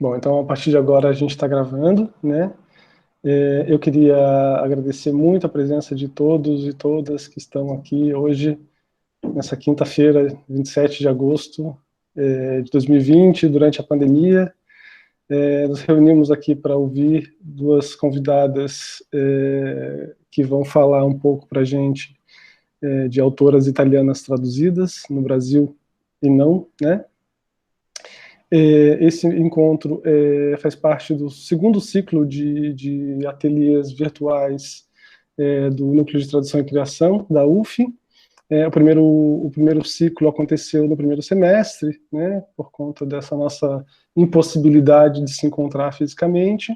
Bom, então a partir de agora a gente está gravando, né? Eu queria agradecer muito a presença de todos e todas que estão aqui hoje, nessa quinta-feira, 27 de agosto de 2020, durante a pandemia. Nos reunimos aqui para ouvir duas convidadas que vão falar um pouco para a gente de autoras italianas traduzidas no Brasil e não, né? Esse encontro faz parte do segundo ciclo de ateliês virtuais do Núcleo de Tradução e Criação, da UF. O primeiro ciclo aconteceu no primeiro semestre, né, por conta dessa nossa impossibilidade de se encontrar fisicamente.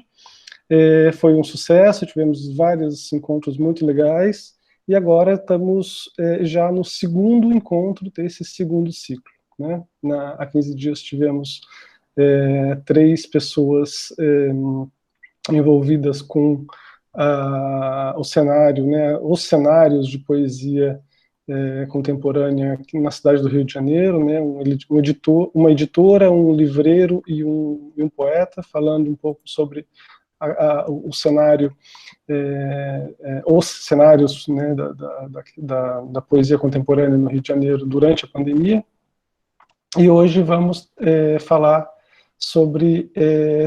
Foi um sucesso, tivemos vários encontros muito legais, e agora estamos já no segundo encontro desse segundo ciclo. Né? Há 15 dias tivemos 3 pessoas envolvidas com o cenário, né, os cenários de poesia contemporânea aqui na cidade do Rio de Janeiro, né, uma editora, um livreiro e um poeta, falando um pouco sobre o cenário, os cenários, né, da poesia contemporânea no Rio de Janeiro durante a pandemia. E hoje vamos falar sobre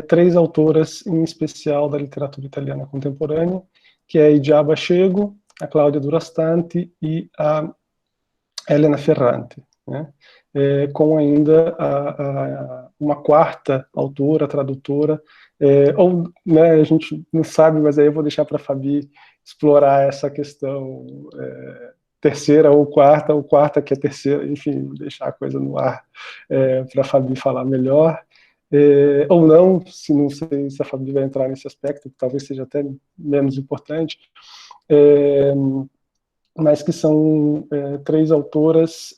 3 autoras em especial da literatura italiana contemporânea, que é a Idiaba Chego, a Cláudia Durastanti e a Elena Ferrante, né? Com ainda uma quarta autora, tradutora, ou né, a gente não sabe, mas aí eu vou deixar para a Fabi explorar essa questão terceira ou quarta que é terceira, enfim, deixar a coisa no ar para a Fabi falar melhor, ou não, não sei se a Fabi vai entrar nesse aspecto, que talvez seja até menos importante, mas que são 3 autoras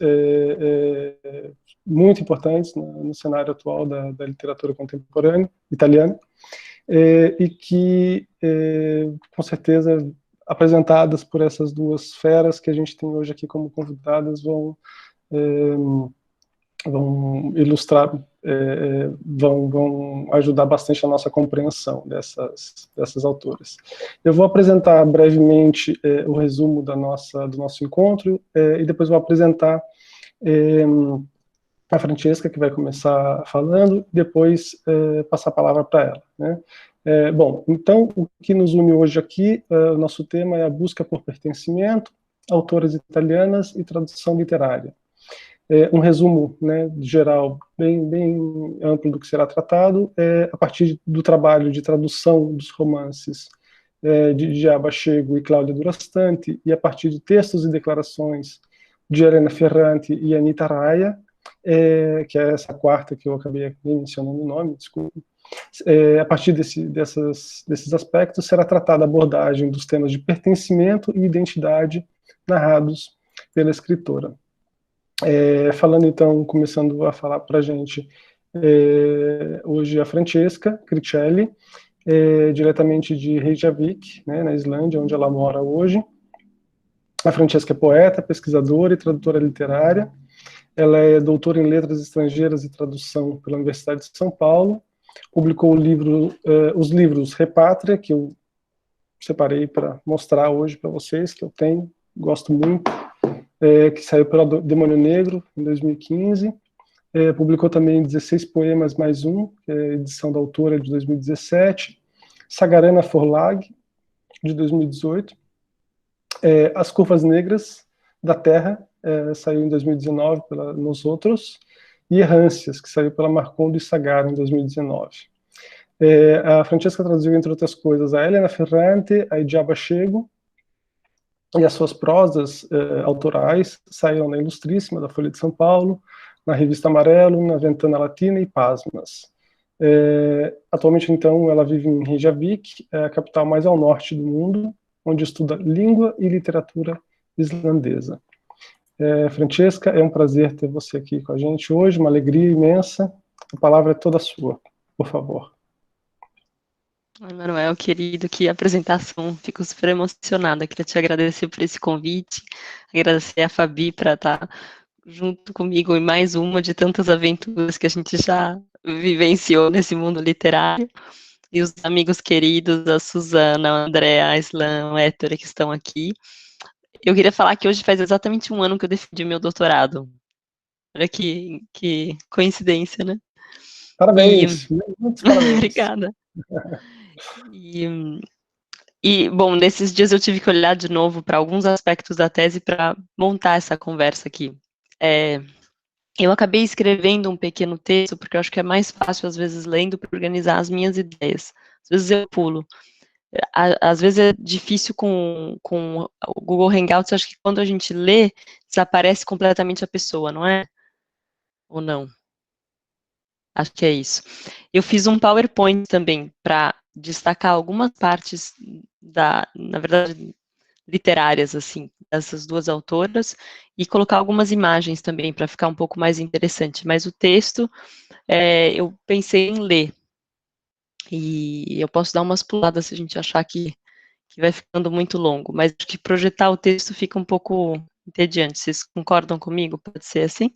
muito importantes no cenário atual da literatura contemporânea italiana, e que, com certeza, apresentadas por essas 2 feras que a gente tem hoje aqui como convidadas, vão ilustrar, vão ajudar bastante a nossa compreensão dessas autoras. Eu vou apresentar brevemente o resumo do nosso encontro, e depois vou apresentar a Francesca, que vai começar falando, depois passar a palavra para ela, né? Bom, então, o que nos une hoje aqui, o nosso tema é a busca por pertencimento, autoras italianas e tradução literária. Um resumo, né, geral, bem amplo do que será tratado, a partir do trabalho de tradução dos romances de Idiaba Chego e Cláudia Durastanti, e a partir de textos e declarações de Elena Ferrante e Anita Raia, que é essa quarta que eu acabei mencionando o nome, desculpa. A partir desses aspectos, será tratada a abordagem dos temas de pertencimento e identidade narrados pela escritora. Falando então, começando a falar para a gente hoje a Francesca Cricelli, diretamente de Reykjavik, né, na Islândia, onde ela mora hoje. A Francesca é poeta, pesquisadora e tradutora literária. Ela é doutora em Letras Estrangeiras e Tradução pela Universidade de São Paulo. Publicou os livros Repátria, que eu separei para mostrar hoje para vocês, que eu tenho, gosto muito, que saiu pela Demônio Negro, em 2015. Publicou também 16 poemas mais um, que é a edição da autora de 2017. Sagarana Forlag, de 2018. As Curvas Negras da Terra, saiu em 2019 pela Nos Outros. E Errâncias, que saiu pela Marcondo e Sagara, em 2019. A Francesca traduziu, entre outras coisas, a Elena Ferrante, a Idiaba Chego, e as suas prosas autorais saíram na Ilustríssima, da Folha de São Paulo, na Revista Amarelo, na Ventana Latina e Pasmas. Atualmente, então, ela vive em Reykjavik, a capital mais ao norte do mundo, onde estuda língua e literatura islandesa. Francesca, é um prazer ter você aqui com a gente hoje, uma alegria imensa. A palavra é toda sua, por favor. Oi, Manuel, querido, que apresentação, fico super emocionada, queria te agradecer por esse convite, agradecer a Fabi para estar junto comigo em mais uma de tantas aventuras que a gente já vivenciou nesse mundo literário, e os amigos queridos, a Suzana, a Andréa, a Islan, o Héctor, que estão aqui. Eu queria falar que hoje faz exatamente 1 ano que eu defendi meu doutorado. Olha que coincidência, né? Parabéns, muitos parabéns. Obrigada. Bom, nesses dias eu tive que olhar de novo para alguns aspectos da tese para montar essa conversa aqui. Eu acabei escrevendo um pequeno texto, porque eu acho que é mais fácil, às vezes, lendo, para organizar as minhas ideias. Às vezes eu pulo. Às vezes é difícil com o Google Hangouts, acho que quando a gente lê, desaparece completamente a pessoa, não é? Ou não? Acho que é isso. Eu fiz um PowerPoint também para destacar algumas partes na verdade, literárias, assim, dessas duas autoras, e colocar algumas imagens também para ficar um pouco mais interessante. Mas o texto, eu pensei em ler, e eu posso dar umas puladas se a gente achar que vai ficando muito longo, mas acho que projetar o texto fica um pouco entediante. Vocês concordam comigo? Pode ser assim?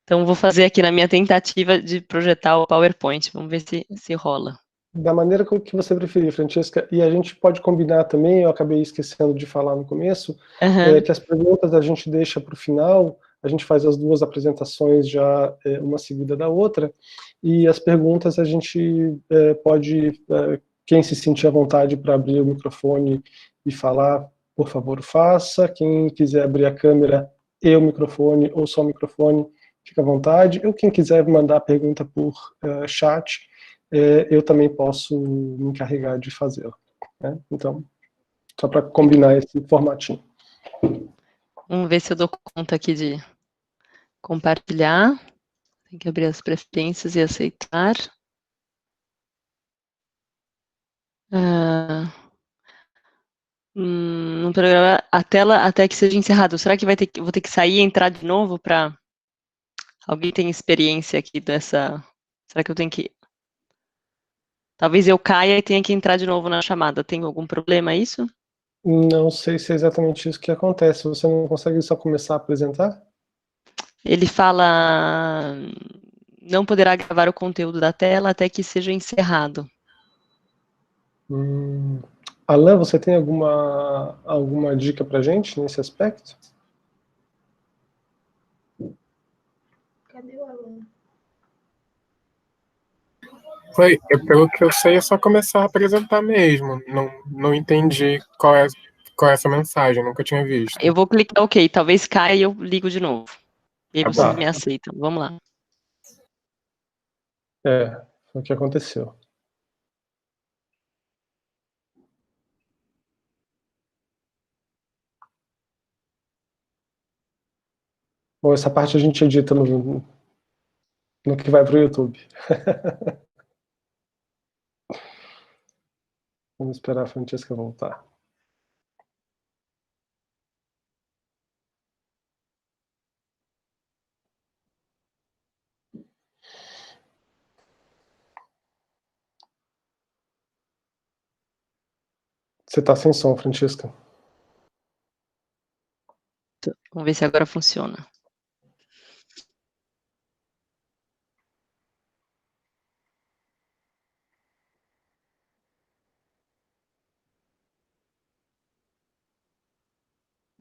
Então, vou fazer aqui na minha tentativa de projetar o PowerPoint. Vamos ver se rola. Da maneira que você preferir, Francesca. E a gente pode combinar também, eu acabei esquecendo de falar no começo, que as perguntas a gente deixa para o final, a gente faz as duas apresentações já, uma seguida da outra, e as perguntas a gente pode, quem se sentir à vontade para abrir o microfone e falar, por favor, faça. Quem quiser abrir a câmera e o microfone, ou só o microfone, fica à vontade. Ou quem quiser mandar a pergunta por chat, eu também posso me encarregar de fazê-lo, né? Então, só para combinar esse formatinho. Vamos ver se eu dou conta aqui de compartilhar. Tem que abrir as preferências e aceitar. No programa, a tela até que seja encerrado. Será que vou ter que sair e entrar de novo para... Alguém tem experiência aqui dessa... Será que eu tenho que... Talvez eu caia e tenha que entrar de novo na chamada. Tem algum problema isso? Não sei se é exatamente isso que acontece. Você não consegue só começar a apresentar? Ele fala... Não poderá gravar o conteúdo da tela até que seja encerrado. Alan, você tem alguma dica para gente nesse aspecto? Cadê o Alan? Pelo que eu sei, é só começar a apresentar mesmo. Não entendi qual é essa mensagem, nunca tinha visto. Eu vou clicar OK, talvez caia e eu ligo de novo. E aí vocês me aceitam. Vamos lá. Foi o que aconteceu. Bom, essa parte a gente edita no que vai para o YouTube. Vamos esperar a Francesca voltar. Você está sem som, Francesca. Vamos ver se agora funciona.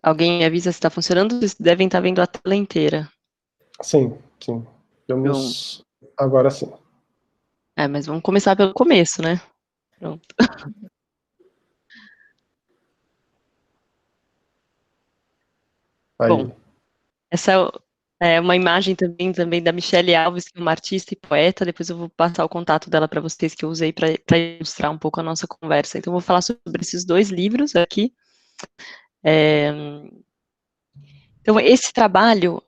Alguém me avisa se está funcionando? Vocês devem estar vendo a tela inteira. Sim. Vamos... Agora sim. Mas vamos começar pelo começo, né? Pronto. Aí. Bom, essa é uma imagem também da Michelle Alves, que é uma artista e poeta. Depois eu vou passar o contato dela para vocês, que eu usei para ilustrar um pouco a nossa conversa. Então, eu vou falar sobre esses 2 livros aqui. Então, esse trabalho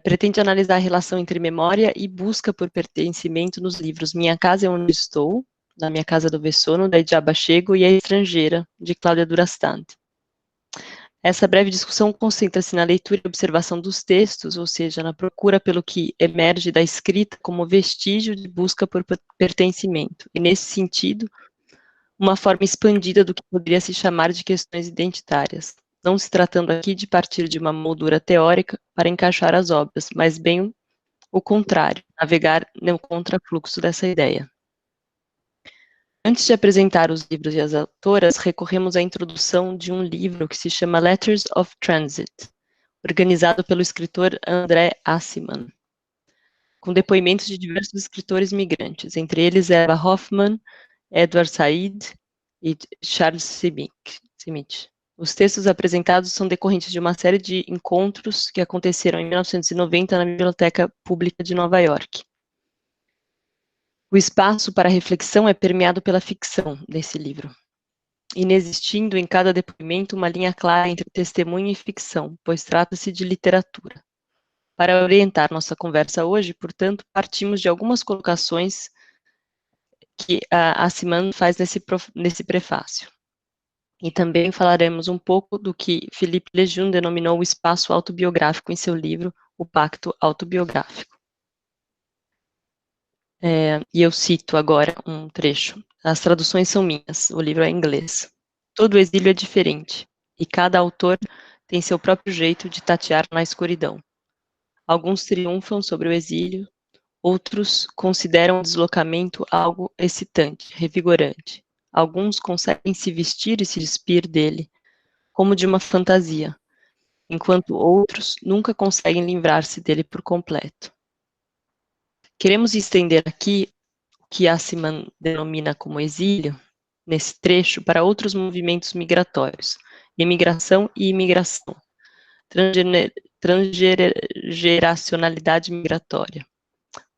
pretende analisar a relação entre memória e busca por pertencimento nos livros Minha Casa é Onde Estou, Na Minha Casa do Vessono, da Ediaba Chego, e A Estrangeira, de Cláudia Durastante. Essa breve discussão concentra-se na leitura e observação dos textos, ou seja, na procura pelo que emerge da escrita como vestígio de busca por pertencimento, e, nesse sentido, uma forma expandida do que poderia se chamar de questões identitárias, não se tratando aqui de partir de uma moldura teórica para encaixar as obras, mas bem o contrário, navegar no contrafluxo dessa ideia. Antes de apresentar os livros e as autoras, recorremos à introdução de um livro que se chama Letters of Transit, organizado pelo escritor André Aciman, com depoimentos de diversos escritores migrantes, entre eles Eva Hoffman, Edward Said e Charles Simic. Os textos apresentados são decorrentes de uma série de encontros que aconteceram em 1990 na Biblioteca Pública de Nova York. O espaço para reflexão é permeado pela ficção desse livro, inexistindo em cada depoimento uma linha clara entre testemunho e ficção, pois trata-se de literatura. Para orientar nossa conversa hoje, portanto, partimos de algumas colocações que a Aciman faz nesse prefácio. E também falaremos um pouco do que Philippe Lejeune denominou o espaço autobiográfico em seu livro, O Pacto Autobiográfico. E eu cito agora um trecho. As traduções são minhas, o livro é em inglês. Todo exílio é diferente, e cada autor tem seu próprio jeito de tatear na escuridão. Alguns triunfam sobre o exílio, outros consideram o deslocamento algo excitante, revigorante. Alguns conseguem se vestir e se despir dele, como de uma fantasia, enquanto outros nunca conseguem livrar-se dele por completo. Queremos estender aqui o que Aciman denomina como exílio, nesse trecho, para outros movimentos migratórios, imigração e imigração, transgeracionalidade migratória,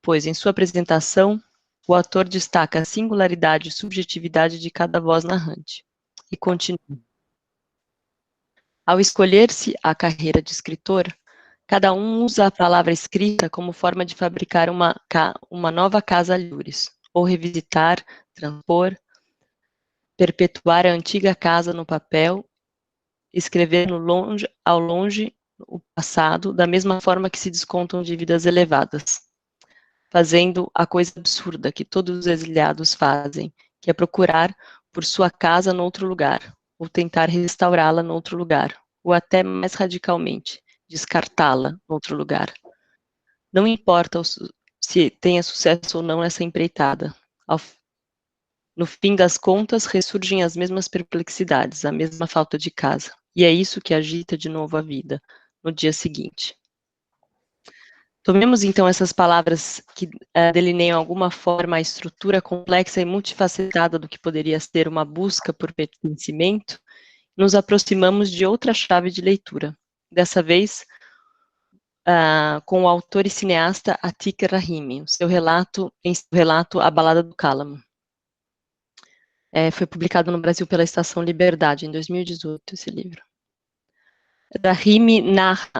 pois em sua apresentação, o autor destaca a singularidade e subjetividade de cada voz narrante, e continua. Ao escolher-se a carreira de escritor, cada um usa a palavra escrita como forma de fabricar uma nova casa a Lures, ou revisitar, transpor, perpetuar a antiga casa no papel, escrever ao longe o passado, da mesma forma que se descontam dívidas elevadas, fazendo a coisa absurda que todos os exiliados fazem, que é procurar por sua casa noutro lugar, ou tentar restaurá-la noutro lugar, ou até mais radicalmente, descartá-la noutro lugar. Não importa se tenha sucesso ou não essa empreitada. No fim das contas, ressurgem as mesmas perplexidades, a mesma falta de casa. E é isso que agita de novo a vida, no dia seguinte. Tomemos então essas palavras que delineiam alguma forma a estrutura complexa e multifacetada do que poderia ser uma busca por pertencimento, nos aproximamos de outra chave de leitura, dessa vez com o autor e cineasta Atiq Rahimi, em seu relato A Balada do Cálamo. Foi publicado no Brasil pela Estação Liberdade, em 2018, esse livro. Rahimi narra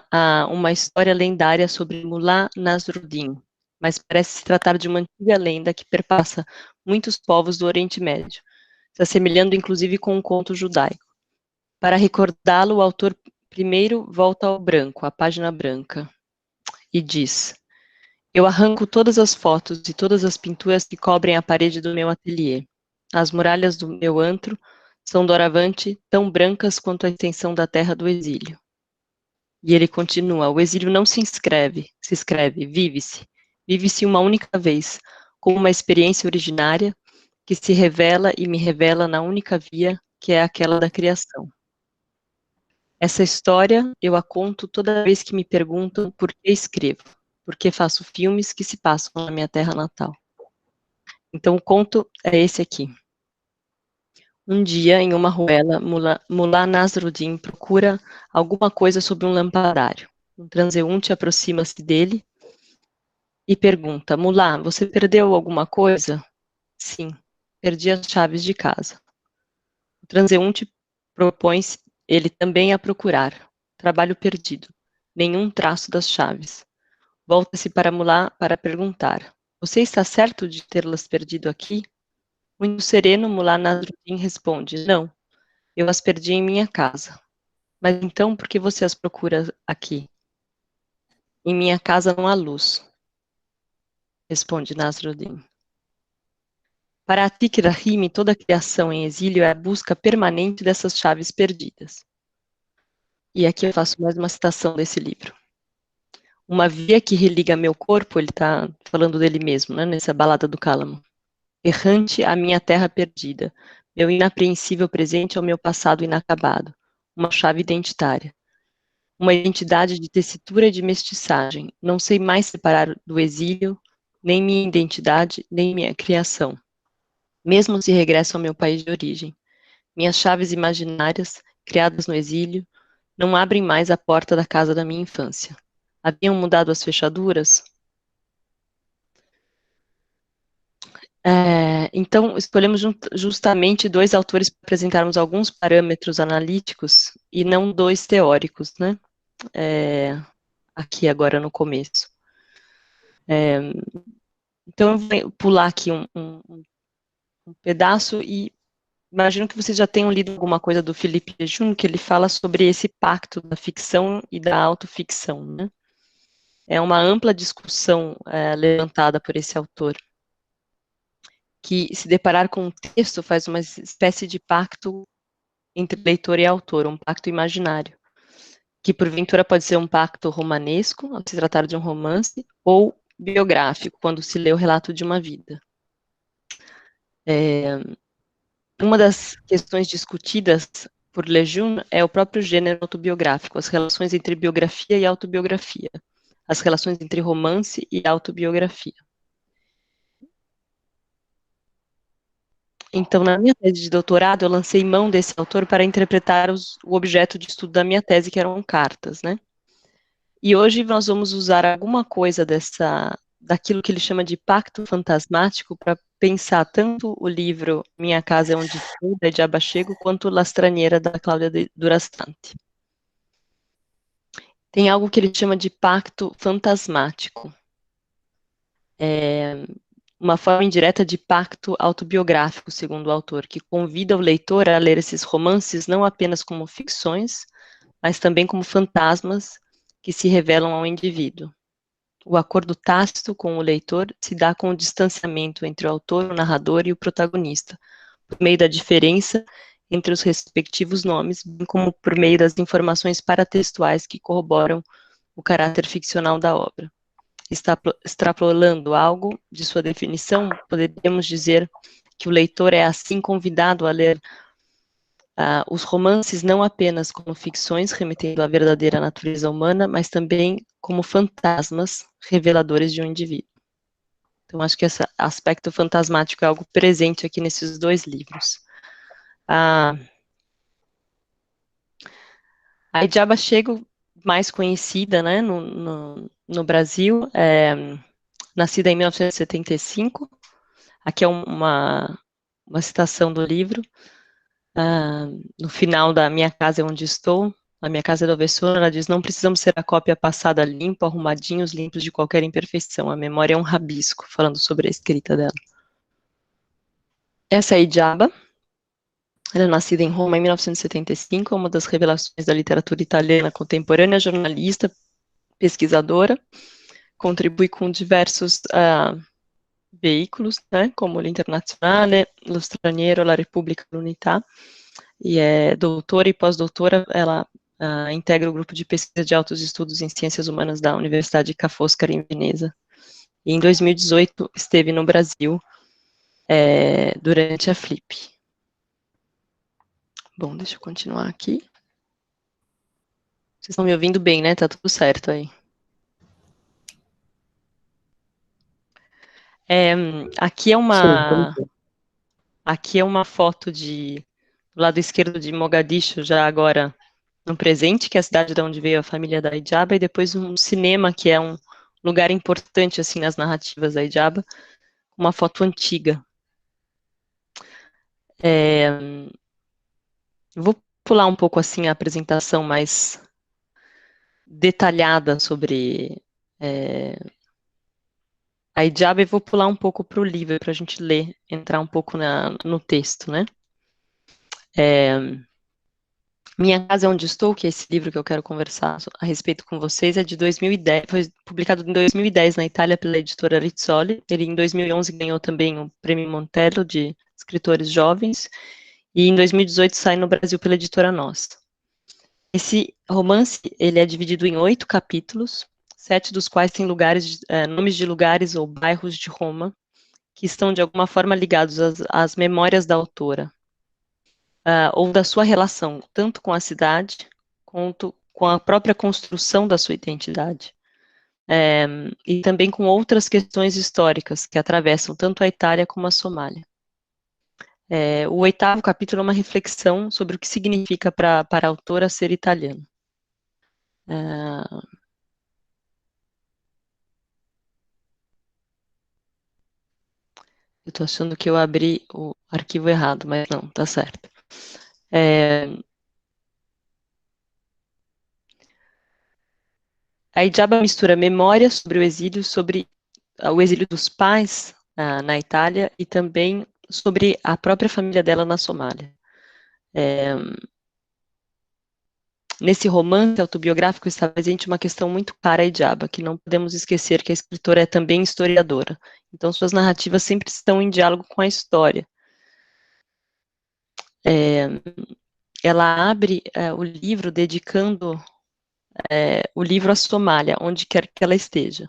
uma história lendária sobre Mullah Nasruddin, mas parece se tratar de uma antiga lenda que perpassa muitos povos do Oriente Médio, se assemelhando inclusive com um conto judaico. Para recordá-lo, o autor primeiro volta ao branco, à página branca, e diz: eu arranco todas as fotos e todas as pinturas que cobrem a parede do meu ateliê. As muralhas do meu antro são doravante tão brancas quanto a extensão da terra do exílio. E ele continua: o exílio não se escreve, vive-se. Vive-se uma única vez, como uma experiência originária que se revela e me revela na única via, que é aquela da criação. Essa história eu a conto toda vez que me perguntam por que escrevo, por que faço filmes que se passam na minha terra natal. Então o conto é esse aqui. Um dia, em uma ruela, Mullah Nasruddin procura alguma coisa sobre um lampadário. Um transeunte aproxima-se dele e pergunta: Mullah, você perdeu alguma coisa? Sim, perdi as chaves de casa. O transeunte propõe-se ele também a procurar. Trabalho perdido. Nenhum traço das chaves. Volta-se para Mullah para perguntar: você está certo de tê-las perdido aqui? Muito sereno, Mullah Nasruddin responde: não, eu as perdi em minha casa. Mas então, por que você as procura aqui? Em minha casa não há luz, responde Nasruddin. Para Atiq Rahimi, toda criação em exílio é a busca permanente dessas chaves perdidas. E aqui eu faço mais uma citação desse livro. Uma via que religa meu corpo, ele está falando dele mesmo, né, nessa balada do Cálamo. Errante a minha terra perdida, meu inapreensível presente ao meu passado inacabado, uma chave identitária. Uma identidade de tessitura e de mestiçagem. Não sei mais separar do exílio, nem minha identidade, nem minha criação. Mesmo se regresso ao meu país de origem. Minhas chaves imaginárias, criadas no exílio, não abrem mais a porta da casa da minha infância. Haviam mudado as fechaduras? Então, escolhemos justamente dois autores para apresentarmos alguns parâmetros analíticos e não dois teóricos, né? Aqui agora no começo. Então, eu vou pular aqui um pedaço e imagino que vocês já tenham lido alguma coisa do Philippe Lejeune, que ele fala sobre esse pacto da ficção e da autoficção, né? É uma ampla discussão levantada por esse autor, que se deparar com um texto faz uma espécie de pacto entre leitor e autor, um pacto imaginário, que porventura pode ser um pacto romanesco, ao se tratar de um romance, ou biográfico, quando se lê o relato de uma vida. Uma das questões discutidas por Lejeune é o próprio gênero autobiográfico, as relações entre biografia e autobiografia, as relações entre romance e autobiografia. Então, na minha tese de doutorado, eu lancei mão desse autor para interpretar o objeto de estudo da minha tese, que eram cartas, né? E hoje nós vamos usar alguma coisa daquilo que ele chama de pacto fantasmático para pensar tanto o livro Minha Casa é Onde Estou, da Ediaba Chego, quanto Lastraniera, da Cláudia Durastante. Tem algo que ele chama de pacto fantasmático. Uma forma indireta de pacto autobiográfico, segundo o autor, que convida o leitor a ler esses romances não apenas como ficções, mas também como fantasmas que se revelam ao indivíduo. O acordo tácito com o leitor se dá com o distanciamento entre o autor, o narrador e o protagonista, por meio da diferença entre os respectivos nomes, bem como por meio das informações paratextuais que corroboram o caráter ficcional da obra. Extrapolando algo de sua definição, poderíamos dizer que o leitor é assim convidado a ler os romances não apenas como ficções remetendo à verdadeira natureza humana, mas também como fantasmas reveladores de um indivíduo. Então, acho que esse aspecto fantasmático é algo presente aqui nesses dois livros. A Ediaba Chego, mais conhecida, né, no Brasil, nascida em 1975, aqui é uma citação do livro, no final da Minha Casa é Onde Estou, a Minha Casa é do Avessor, ela diz: não precisamos ser a cópia passada limpa, arrumadinhos, limpos de qualquer imperfeição, a memória é um rabisco, falando sobre a escrita dela. Essa é a Ediaba, ela é nascida em Roma em 1975, é uma das revelações da literatura italiana contemporânea, jornalista, pesquisadora, contribui com diversos veículos, né, como l'Internazionale, Lo Straniero, La Repubblica, l'Unità, e é doutora e pós-doutora, ela integra o grupo de pesquisa de altos estudos em ciências humanas da Universidade Ca' Foscari, em Veneza. E em 2018 esteve no Brasil durante a Flip. Bom, deixa eu continuar aqui. Vocês estão me ouvindo bem, né? Tá tudo certo aí. Aqui é uma foto do lado esquerdo de Mogadishu, já agora no presente, que é a cidade de onde veio a família da Ediaba, e depois um cinema, que é um lugar importante, assim, nas narrativas da Ediaba, uma foto antiga. Vou pular um pouco, assim, a apresentação mais detalhada sobre a Ediaba, e vou pular um pouco para o livro, para a gente ler, entrar um pouco no texto, né? Minha Casa é Onde Estou, que é esse livro que eu quero conversar a respeito com vocês, é de 2010, foi publicado em 2010 na Itália pela editora Rizzoli. Ele em 2011 ganhou também o Prêmio Montello de escritores jovens, e em 2018 sai no Brasil pela editora Nós. Esse romance, ele é dividido em 8 capítulos, 7 dos quais têm nomes de lugares ou bairros de Roma, que estão de alguma forma ligados às memórias da autora, ou da sua relação, tanto com a cidade, quanto com a própria construção da sua identidade. E também com outras questões históricas que atravessam tanto a Itália como a Somália. O 8º capítulo é uma reflexão sobre o que significa para a autora ser italiana. Eu estou achando que eu abri o arquivo errado, mas não, tá certo. A Hijaba mistura memórias sobre o exílio, sobre o exílio dos pais na Itália e também sobre a própria família dela na Somália. Nesse romance autobiográfico está presente uma questão muito cara a Hijaba, que não podemos esquecer que a escritora é também historiadora. Então, suas narrativas sempre estão em diálogo com a história. Ela abre o livro dedicando o livro à Somália, onde quer que ela esteja.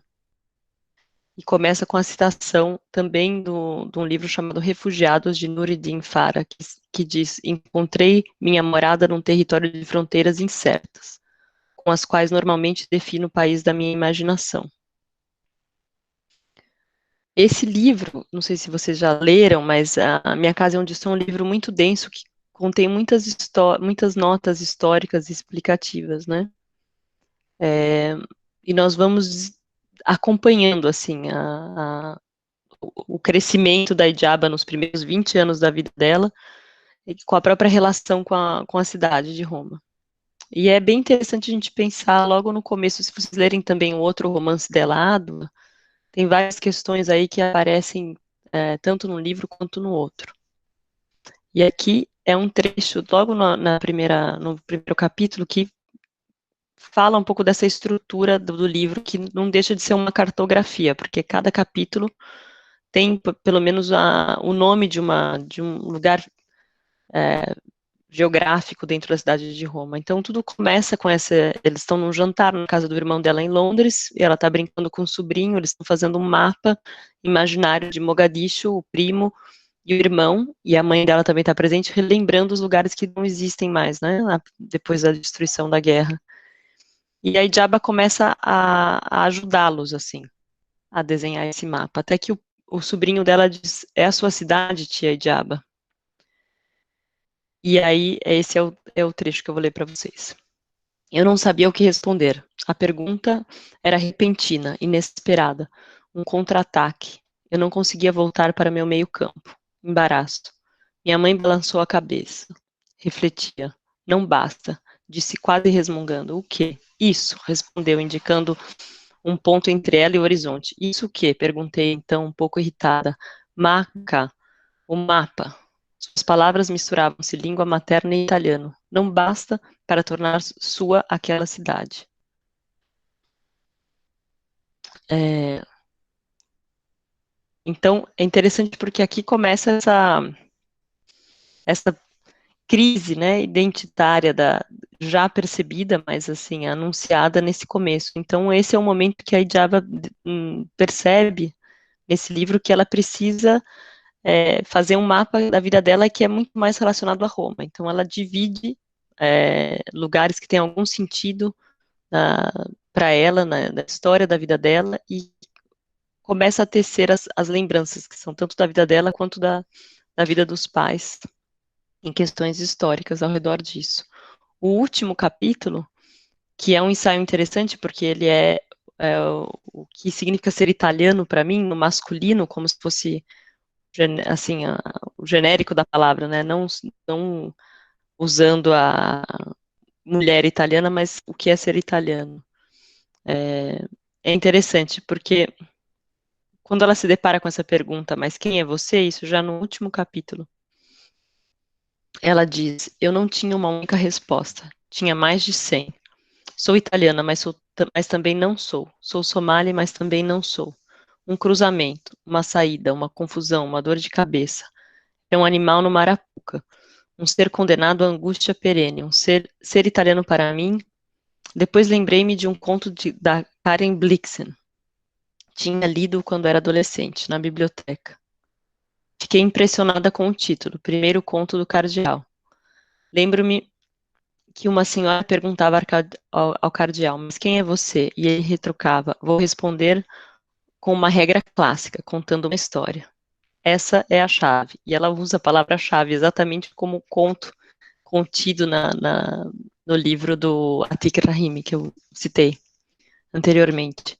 E começa com a citação também de um livro chamado Refugiados, de Nureddin Farah, que diz: encontrei minha morada num território de fronteiras incertas, com as quais normalmente defino o país da minha imaginação. Esse livro, não sei se vocês já leram, mas a Minha Casa é Onde Estou é um livro muito denso, que contém muitas notas históricas e explicativas, né? E nós vamos acompanhando, assim, o crescimento da Hijaba nos primeiros 20 anos da vida dela, e com a própria relação com a cidade de Roma. E é bem interessante a gente pensar logo no começo, se vocês lerem também o outro romance dela, Adua, tem várias questões aí que aparecem tanto no livro quanto no outro. E aqui é um trecho, logo no primeiro capítulo, que fala um pouco dessa estrutura do livro, que não deixa de ser uma cartografia, porque cada capítulo tem pelo menos o nome de um lugar geográfico dentro da cidade de Roma. Então tudo começa com eles estão num jantar na casa do irmão dela em Londres, e ela está brincando com o sobrinho, eles estão fazendo um mapa imaginário de Mogadishu, o primo e o irmão, e a mãe dela também está presente, relembrando os lugares que não existem mais, né, depois da destruição da guerra. E a Hijaba começa a ajudá-los, assim, a desenhar esse mapa, até que o sobrinho dela diz: é a sua cidade, tia Hijaba? E aí, esse é o trecho que eu vou ler para vocês. Eu não sabia o que responder. A pergunta era repentina, inesperada, um contra-ataque. Eu não conseguia voltar para meu meio-campo. Embaraço. Minha mãe balançou a cabeça. Refletia. Não basta, disse quase resmungando. O quê? Isso, respondeu, indicando um ponto entre ela e o horizonte. Isso o quê? Perguntei, então, um pouco irritada. Maca, o mapa. Suas palavras misturavam-se língua materna e italiano. Não basta para tornar sua aquela cidade. Então, é interessante porque aqui começa essa crise, né, identitária já percebida, mas assim, anunciada nesse começo. Então, esse é o momento que a Hijaba percebe nesse livro que ela precisa fazer um mapa da vida dela que é muito mais relacionado a Roma. Então, ela divide lugares que têm algum sentido para ela, na história da vida dela, e começa a tecer as lembranças, que são tanto da vida dela quanto da vida dos pais, em questões históricas ao redor disso. O último capítulo, que é um ensaio interessante, porque ele é o que significa ser italiano para mim, no masculino, como se fosse assim, o genérico da palavra, né? Não usando a mulher italiana, mas o que é ser italiano. É interessante, porque quando ela se depara com essa pergunta, mas quem é você? Isso já no último capítulo. Ela diz: eu não tinha uma única resposta, tinha mais de 100. Sou italiana, mas também não sou. Sou somali, mas também não sou. Um cruzamento, uma saída, uma confusão, uma dor de cabeça. É um animal no Marapuca. Um ser condenado à angústia perene. Ser italiano para mim. Depois lembrei-me de um conto da Karen Blixen. Tinha lido quando era adolescente, na biblioteca. Fiquei impressionada com o título, Primeiro Conto do Cardeal. Lembro-me que uma senhora perguntava ao cardeal, mas quem é você? E ele retrucava, vou responder com uma regra clássica, contando uma história. Essa é a chave. E ela usa a palavra-chave exatamente como o conto contido no livro do Atik Rahimi, que eu citei anteriormente.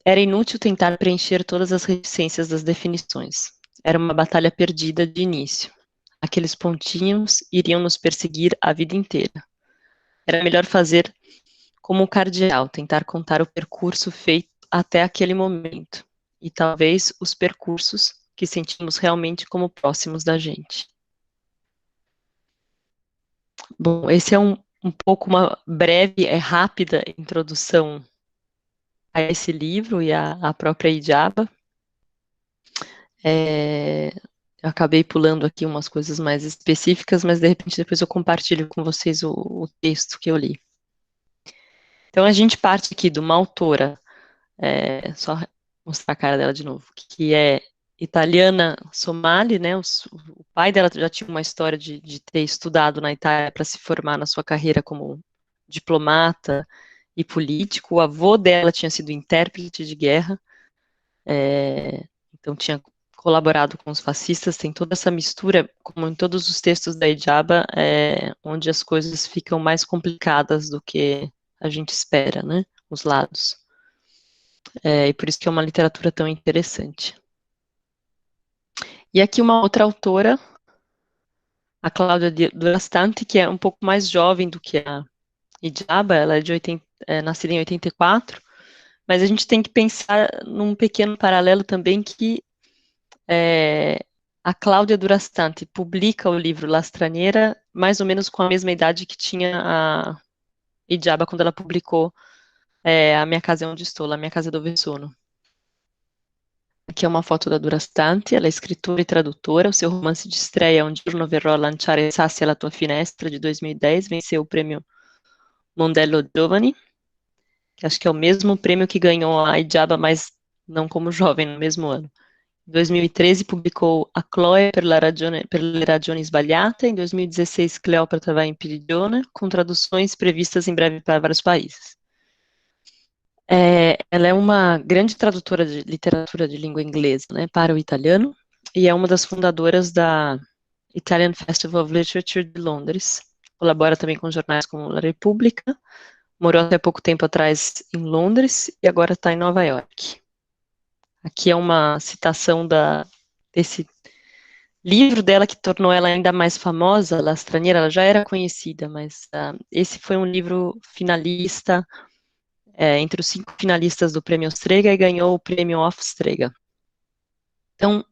Era inútil tentar preencher todas as reticências das definições. Era uma batalha perdida de início. Aqueles pontinhos iriam nos perseguir a vida inteira. Era melhor fazer como o cardeal, tentar contar o percurso feito até aquele momento, e talvez os percursos que sentimos realmente como próximos da gente. Bom, esse é um pouco uma breve, rápida introdução a esse livro e a própria Ijaba. Eu acabei pulando aqui umas coisas mais específicas, mas de repente depois eu compartilho com vocês o texto que eu li. Então a gente parte aqui de uma autora, só mostrar a cara dela de novo, que é italiana somali, né? O pai dela já tinha uma história de ter estudado na Itália para se formar na sua carreira como diplomata e político. O avô dela tinha sido intérprete de guerra, então tinha colaborado com os fascistas. Tem toda essa mistura, como em todos os textos da Ijaba, onde as coisas ficam mais complicadas do que a gente espera, né? Os lados. E por isso que é uma literatura tão interessante. E aqui uma outra autora, a Cláudia Durastante, que é um pouco mais jovem do que a Ijaba, ela é nascida em 84, mas a gente tem que pensar num pequeno paralelo também que a Cláudia Durastante publica o livro La Straniera mais ou menos com a mesma idade que tinha a Ijaba quando ela publicou A Minha Casa é Onde Estou, La Mia Casa é Dove Sono. Aqui é uma foto da Durastante, ela é escritora e tradutora. O seu romance de estreia, Un giorno verrò a lanciare sassi alla tua finestra, de 2010, venceu o prêmio Mondello Giovani, que acho que é o mesmo prêmio que ganhou a Ijaba, mas não como jovem, no mesmo ano. Em 2013 publicou A Chloe per le ragioni sbagliate, em 2016 Cleópatra vai in prigione, com traduções previstas em breve para vários países. Ela é uma grande tradutora de literatura de língua inglesa, né, para o italiano, e é uma das fundadoras da Italian Festival of Literature de Londres. Colabora também com jornais como La Repubblica, morou até pouco tempo atrás em Londres e agora está em Nova York. Aqui é uma citação desse livro dela que tornou ela ainda mais famosa, La Straniera. Ela já era conhecida, mas esse foi um livro finalista, entre os 5 finalistas do Prêmio Strega, e ganhou o Prêmio Off Strega. Então,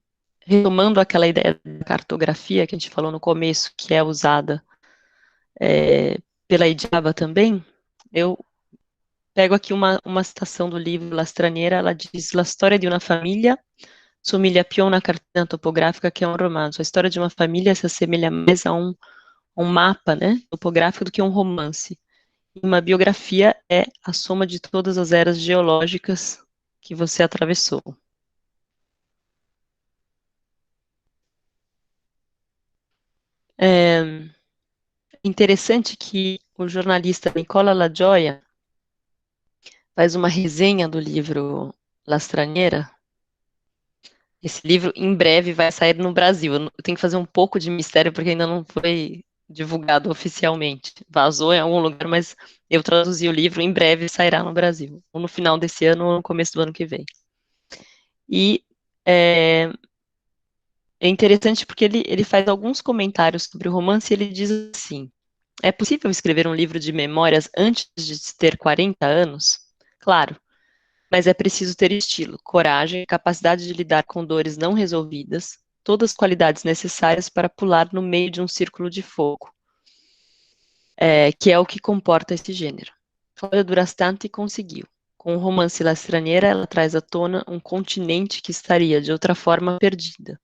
retomando aquela ideia da cartografia que a gente falou no começo, que é usada pela Ijaba também, eu pego aqui uma citação do livro La Straniera. Ela diz: La storia di una famiglia somiglia più a una cartina topografica che a un romanzo. A história de uma família se assemelha mais a um mapa, né, topográfico do que um romance. E uma biografia é a soma de todas as eras geológicas que você atravessou. É interessante que o jornalista Nicola La Gioia faz uma resenha do livro La Straniera. Esse livro, em breve, vai sair no Brasil. Eu tenho que fazer um pouco de mistério, porque ainda não foi divulgado oficialmente. Vazou em algum lugar, mas eu traduzi o livro, em breve sairá no Brasil. Ou no final desse ano, ou no começo do ano que vem. E é interessante porque ele faz alguns comentários sobre o romance, e ele diz assim: é possível escrever um livro de memórias antes de ter 40 anos? Claro. Mas é preciso ter estilo, coragem, capacidade de lidar com dores não resolvidas, todas as qualidades necessárias para pular no meio de um círculo de fogo, que é o que comporta esse gênero. Cláudia Durastante conseguiu. Com o romance La Straniera, ela traz à tona um continente que estaria, de outra forma, perdida.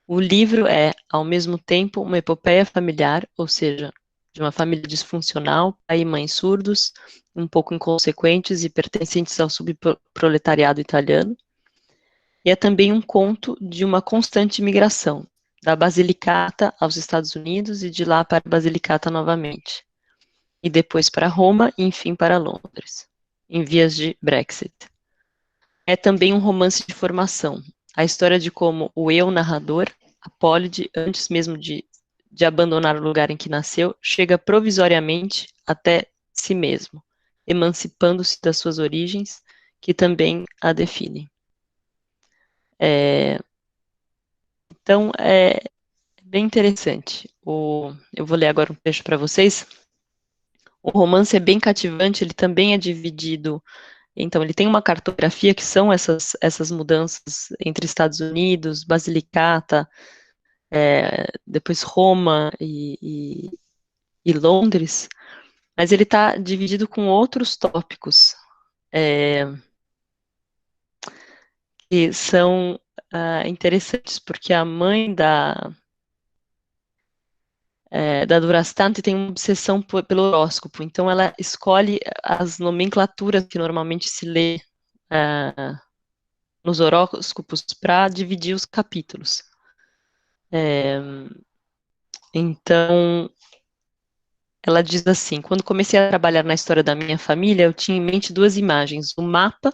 O livro é, ao mesmo tempo, uma epopeia familiar, ou seja, de uma família disfuncional, pai e mãe surdos, um pouco inconsequentes e pertencentes ao subproletariado italiano. E é também um conto de uma constante migração, da Basilicata aos Estados Unidos e de lá para a Basilicata novamente, e depois para Roma e enfim para Londres, em vias de Brexit. É também um romance de formação, a história de como o eu narrador, Apólide, antes mesmo de abandonar o lugar em que nasceu, chega provisoriamente até si mesmo, emancipando-se das suas origens, que também a definem. Então, é bem interessante. Eu vou ler agora um trecho para vocês. O romance é bem cativante, ele também é dividido. Então, ele tem uma cartografia que são essas mudanças entre Estados Unidos, Basilicata, depois Roma e Londres, mas ele está dividido com outros tópicos que são interessantes, porque a mãe da Durastante tem uma obsessão pelo horóscopo, então ela escolhe as nomenclaturas que normalmente se lê nos horóscopos para dividir os capítulos. Então, ela diz assim: quando comecei a trabalhar na história da minha família, eu tinha em mente duas imagens, o mapa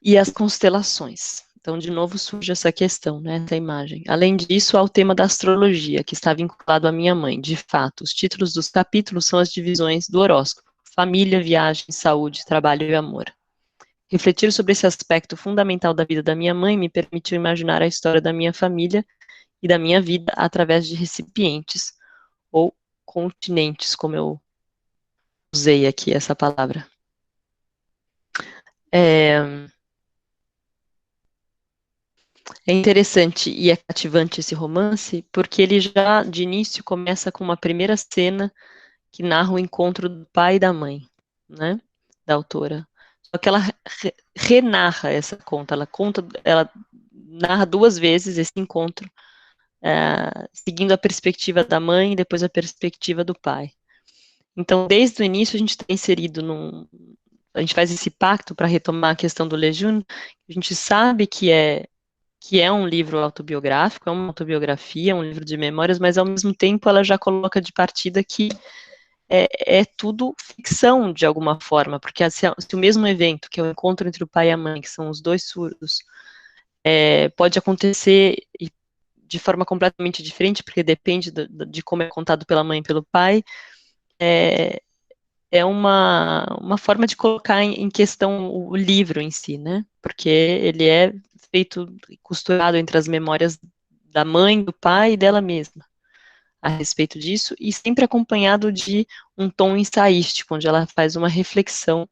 e as constelações. Então, de novo, surge essa questão, né, essa imagem. Além disso, há o tema da astrologia, que está vinculado à minha mãe. De fato, os títulos dos capítulos são as divisões do horóscopo: família, viagem, saúde, trabalho e amor. Refletir sobre esse aspecto fundamental da vida da minha mãe me permitiu imaginar a história da minha família e da minha vida através de recipientes, ou continentes, como eu usei aqui essa palavra. É interessante e é cativante esse romance, porque ele já, de início, começa com uma primeira cena que narra o encontro do pai e da mãe, né, da autora. Só que ela renarra essa conta, ela narra duas vezes esse encontro, seguindo a perspectiva da mãe e depois a perspectiva do pai. Então, desde o início, a gente está inserido a gente faz esse pacto para retomar a questão do Lejeune, a gente sabe que é um livro autobiográfico, é uma autobiografia, um livro de memórias, mas ao mesmo tempo ela já coloca de partida que é tudo ficção de alguma forma, porque se o mesmo evento, que é o encontro entre o pai e a mãe, que são os dois surdos, pode acontecer de forma completamente diferente, porque depende de como é contado pela mãe e pelo pai, é uma forma de colocar em questão o livro em si, né? Porque ele é feito, costurado entre as memórias da mãe, do pai e dela mesma a respeito disso, e sempre acompanhado de um tom ensaístico, onde ela faz uma reflexão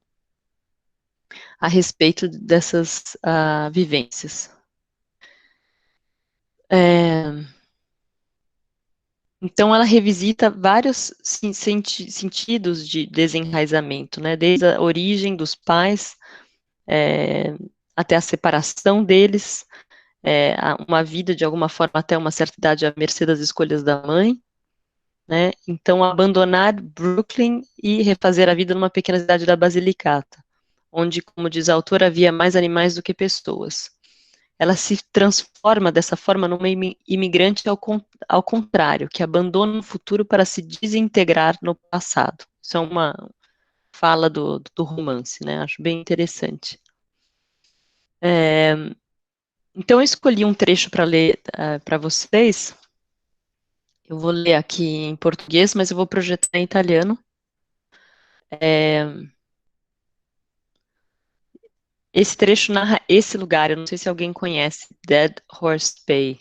a respeito dessas vivências. Então, ela revisita vários sentidos de desenraizamento, né? Desde a origem dos pais, até a separação deles, uma vida, de alguma forma, até uma certa idade à mercê das escolhas da mãe, né? Então, abandonar Brooklyn e refazer a vida numa pequena cidade da Basilicata, onde, como diz a autora, havia mais animais do que pessoas. Ela se transforma dessa forma numa imigrante ao contrário, que abandona o futuro para se desintegrar no passado. Isso é uma fala do romance, né? Acho bem interessante. Então, eu escolhi um trecho para ler para vocês. Eu vou ler aqui em português, mas eu vou projetar em italiano. Esse trecho narra esse lugar, eu não sei se alguém conhece, Dead Horse Bay,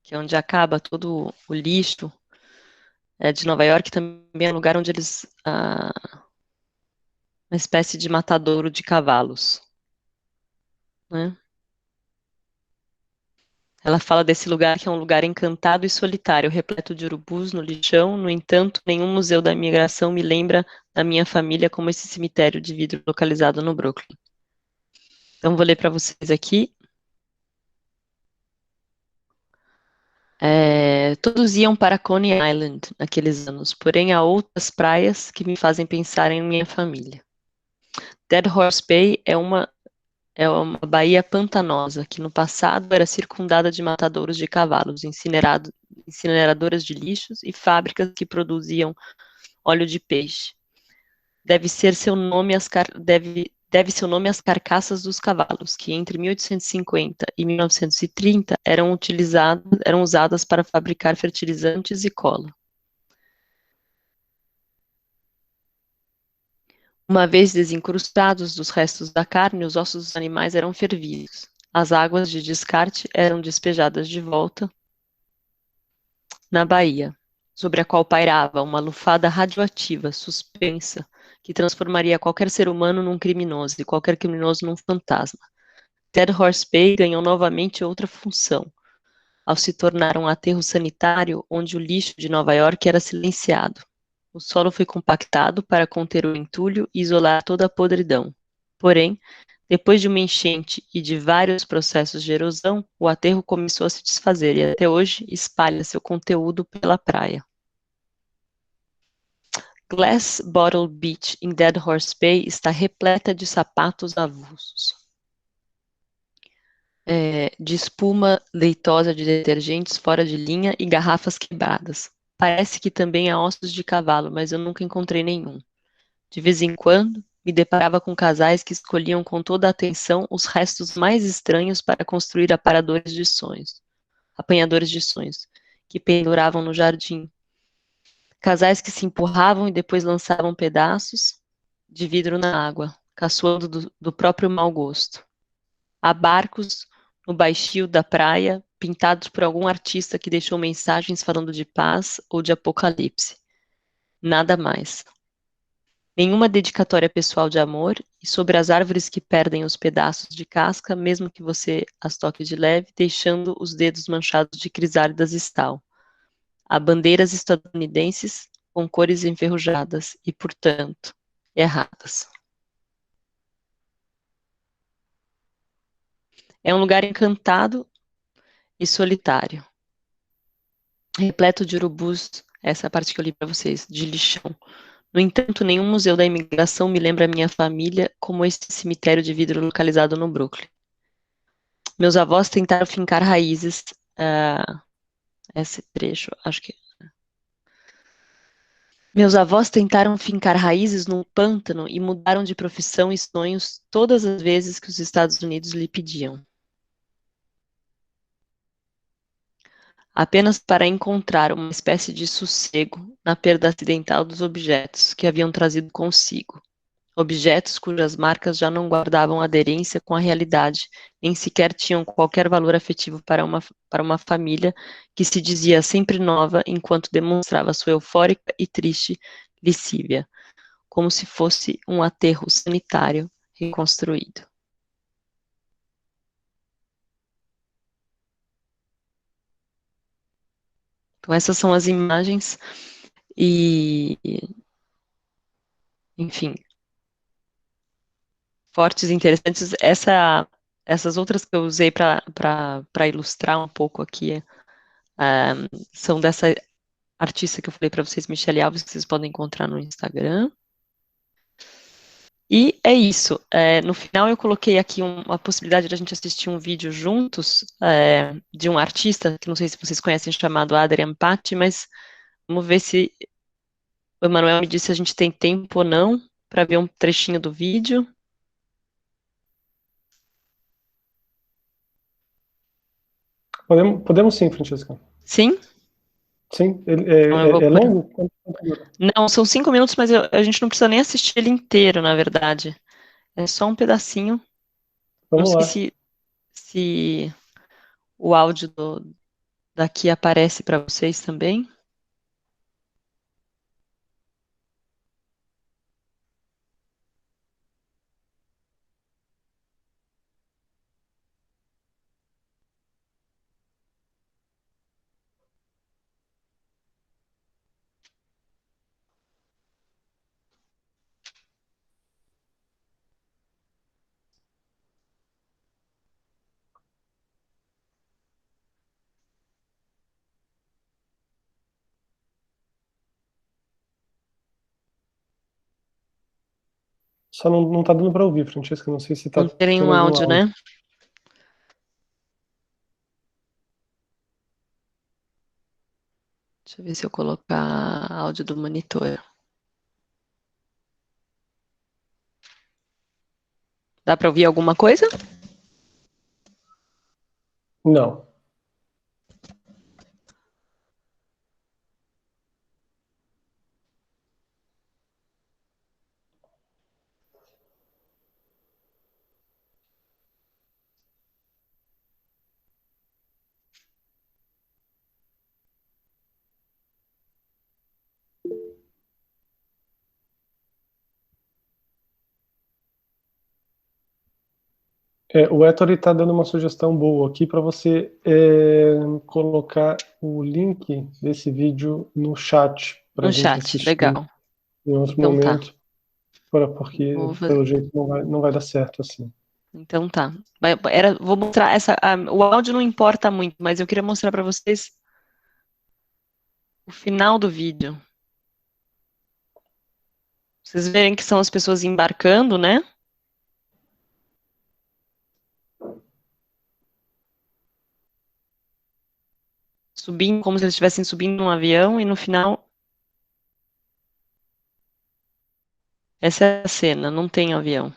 que é onde acaba todo o lixo de Nova York, também é um lugar onde eles... uma espécie de matadouro de cavalos, né? Ela fala desse lugar que é um lugar encantado e solitário, repleto de urubus no lixão. No entanto, nenhum museu da imigração me lembra da minha família como esse cemitério de vidro localizado no Brooklyn. Então, vou ler para vocês aqui. Todos iam para Coney Island naqueles anos, porém há outras praias que me fazem pensar em minha família. Dead Horse Bay é uma baía pantanosa que no passado era circundada de matadouros de cavalos, incineradoras de lixos e fábricas que produziam óleo de peixe. Deve seu nome às carcaças dos cavalos, que entre 1850 e 1930 eram usadas para fabricar fertilizantes e cola. Uma vez desencrustados dos restos da carne, os ossos dos animais eram fervidos. As águas de descarte eram despejadas de volta na baía, sobre a qual pairava uma lufada radioativa suspensa que transformaria qualquer ser humano num criminoso e qualquer criminoso num fantasma. Dead Horse Bay ganhou novamente outra função, ao se tornar um aterro sanitário onde o lixo de Nova York era silenciado. O solo foi compactado para conter o entulho e isolar toda a podridão. Porém, depois de uma enchente e de vários processos de erosão, o aterro começou a se desfazer e até hoje espalha seu conteúdo pela praia. Glass Bottle Beach em Dead Horse Bay está repleta de sapatos avulsos, de espuma leitosa de detergentes fora de linha e garrafas quebradas. Parece que também há ossos de cavalo, mas eu nunca encontrei nenhum. De vez em quando, me deparava com casais que escolhiam com toda a atenção os restos mais estranhos para construir apanhadores de sonhos, que penduravam no jardim. Casais que se empurravam e depois lançavam pedaços de vidro na água, caçoando do próprio mau gosto. Há barcos no baixio da praia, pintados por algum artista que deixou mensagens falando de paz ou de apocalipse. Nada mais. Nenhuma dedicatória pessoal de amor, e sobre as árvores que perdem os pedaços de casca, mesmo que você as toque de leve, deixando os dedos manchados de crisálidas estal. Há bandeiras estadunidenses com cores enferrujadas e, portanto, erradas. É um lugar encantado e solitário, repleto de urubus, essa é a parte que eu li para vocês, de lixão. No entanto, nenhum museu da imigração me lembra a minha família como este cemitério de vidro localizado no Brooklyn. Meus avós tentaram fincar raízes, esse trecho, acho que... Meus avós tentaram fincar raízes num pântano e mudaram de profissão e sonhos todas as vezes que os Estados Unidos lhe pediam. Apenas para encontrar uma espécie de sossego na perda acidental dos objetos que haviam trazido consigo. Objetos cujas marcas já não guardavam aderência com a realidade, nem sequer tinham qualquer valor afetivo para uma família que se dizia sempre nova enquanto demonstrava sua eufórica e triste licívia, como se fosse um aterro sanitário reconstruído. Então essas são as imagens e enfim, fortes e interessantes. Essas outras que eu usei para ilustrar um pouco aqui são dessa artista que eu falei para vocês, Michele Alves, que vocês podem encontrar no Instagram. E é isso. No final eu coloquei aqui uma possibilidade de a gente assistir um vídeo juntos de um artista, que não sei se vocês conhecem, chamado Adrian Patti, mas vamos ver se o Emanuel me disse se a gente tem tempo ou não para ver um trechinho do vídeo. Podemos sim, Francesca. Sim? Sim, Então eu vou é por... longo? Quanto dura? Não, são 5 minutos, mas a gente não precisa nem assistir ele inteiro, na verdade. É só um pedacinho. Não Vamos sei lá. se o áudio daqui aparece para vocês também. Só não tá dando para ouvir, Francesca, não sei se tá Não tem tendo nenhum algum áudio, áudio. né? Deixa eu ver se eu colocar áudio do monitor. Dá para ouvir alguma coisa? Não. O Ettore está dando uma sugestão boa aqui para você colocar o link desse vídeo no chat para a No gente chat, assistir legal. em outro Então tá. momento, porque Vou fazer. pelo jeito não vai dar certo assim. Então tá. Vou mostrar o áudio não importa muito, mas eu queria mostrar para vocês o final do vídeo. Vocês verem que são as pessoas embarcando, né? Subindo, como se eles estivessem subindo num avião, e no final. Essa é a cena, não tem avião.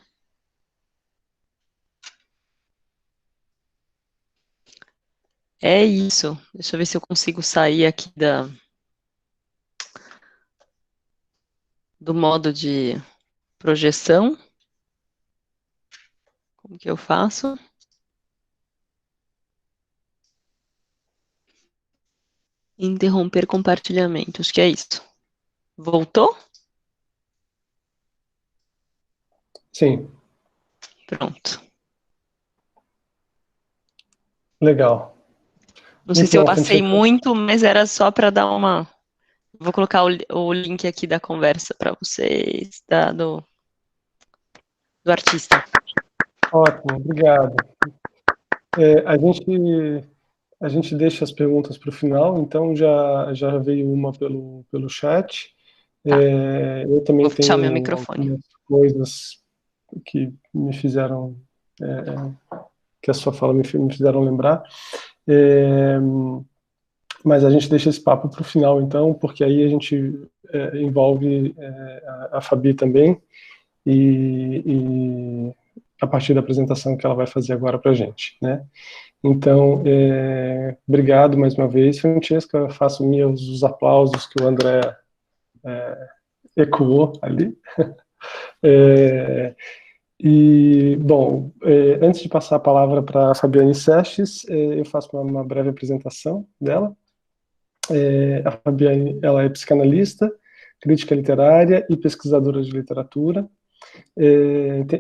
É isso. Deixa eu ver se eu consigo sair aqui do modo de projeção. Como que eu faço? Interromper compartilhamento. Acho que é isso. Voltou? Sim, Pronto. legal. Não sei Muito se eu bom, passei Francesca. muito, mas era só para dar uma. Vou colocar o link aqui da conversa para vocês, do artista. Ótimo, obrigado. A gente deixa as perguntas para o final, então já veio uma pelo chat. Tá. Eu também Vou fechar o meu tenho microfone. algumas coisas que me fizeram, que a sua fala me fizeram lembrar. É, mas a gente deixa esse papo para o final, então, porque aí a gente envolve a Fabi também, e a partir da apresentação que ela vai fazer agora para a gente, né? Então, obrigado mais uma vez, Francesca. Faço meus os aplausos que o André ecoou ali. Bom, antes de passar a palavra para a Fabiane Sestes, eu faço uma breve apresentação dela. A Fabiane, ela é psicanalista, crítica literária e pesquisadora de literatura.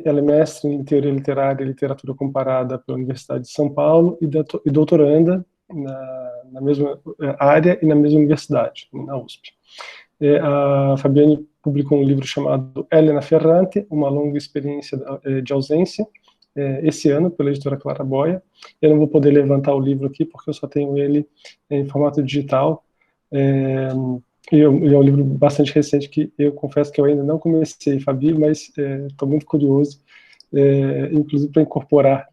Ela é mestre em teoria literária e literatura comparada pela Universidade de São Paulo e doutoranda na mesma área e na mesma universidade, na USP. A Fabiane publicou um livro chamado Elena Ferrante, uma longa experiência de ausência, esse ano, pela editora Claraboia. Eu não vou poder levantar o livro aqui, porque eu só tenho ele em formato digital, e é um livro bastante recente, que eu confesso que eu ainda não comecei, Fabi, mas estou muito curioso, inclusive para incorporar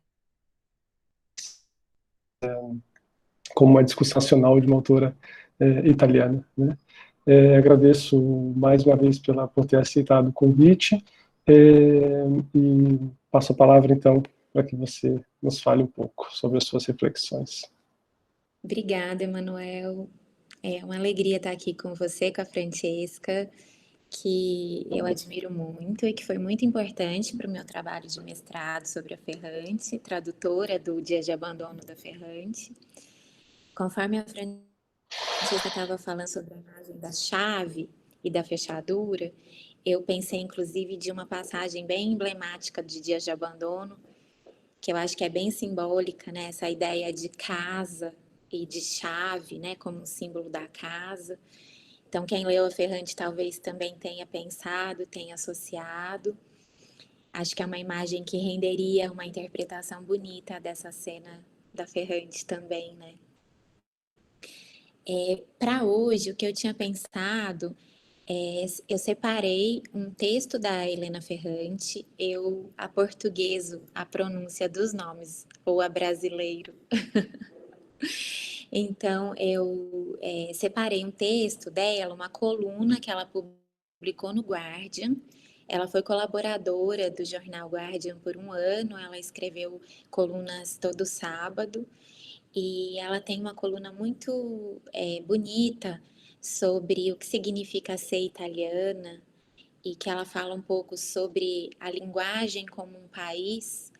como uma discussão nacional de uma autora italiana, né? Agradeço mais uma vez por ter aceitado o convite, e passo a palavra, então, para que você nos fale um pouco sobre as suas reflexões. Obrigada, Emanuel. É uma alegria estar aqui com você, com a Francesca, que eu admiro muito e que foi muito importante para o meu trabalho de mestrado sobre a Ferrante, tradutora do Dia de Abandono da Ferrante. Conforme a Francesca estava falando sobre a imagem da chave e da fechadura, eu pensei inclusive de uma passagem bem emblemática de Dias de Abandono, que eu acho que é bem simbólica, né? Essa ideia de casa e de chave, né? Como um símbolo da casa. Então, quem leu a Ferrante talvez também tenha pensado, tenha associado. Acho que é uma imagem que renderia uma interpretação bonita dessa cena da Ferrante também, né? Para hoje, o que eu tinha pensado Eu separei um texto da Helena Ferrante, eu aportugueso a pronúncia dos nomes, ou a brasileiro. Então, eu separei um texto dela, uma coluna que ela publicou no Guardian. Ela foi colaboradora do jornal Guardian por um ano, ela escreveu colunas todo sábado, e ela tem uma coluna muito bonita sobre o que significa ser italiana, e que ela fala um pouco sobre a linguagem como um país,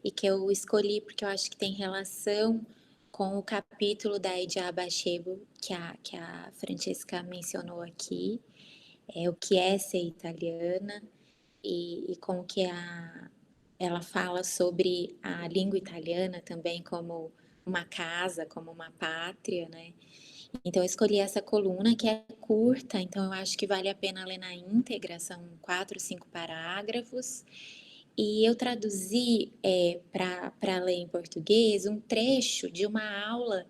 e que eu escolhi porque eu acho que tem relação com o capítulo da Edia Abashebo que a Francesca mencionou aqui, o que é ser italiana, e com que ela fala sobre a língua italiana também como uma casa, como uma pátria, né? Então eu escolhi essa coluna que é curta, então eu acho que vale a pena ler na íntegra, são 4, 5 parágrafos. E eu traduzi para ler em português um trecho de uma aula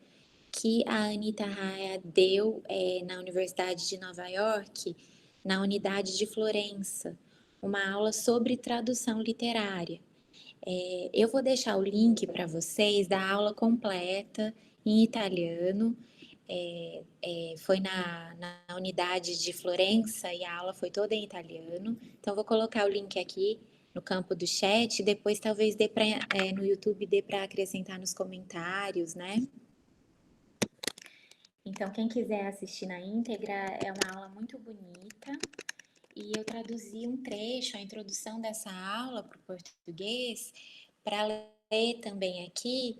que a Anita Raia deu na Universidade de Nova York, na unidade de Florença, uma aula sobre tradução literária. Eu vou deixar o link para vocês da aula completa em italiano. Foi na unidade de Florença e a aula foi toda em italiano. Então, vou colocar o link aqui no campo do chat. Depois, talvez dê pra, no YouTube, dê para acrescentar nos comentários, né? Então, quem quiser assistir na íntegra, é uma aula muito bonita. E eu traduzi um trecho, a introdução dessa aula para o português, para ler também aqui,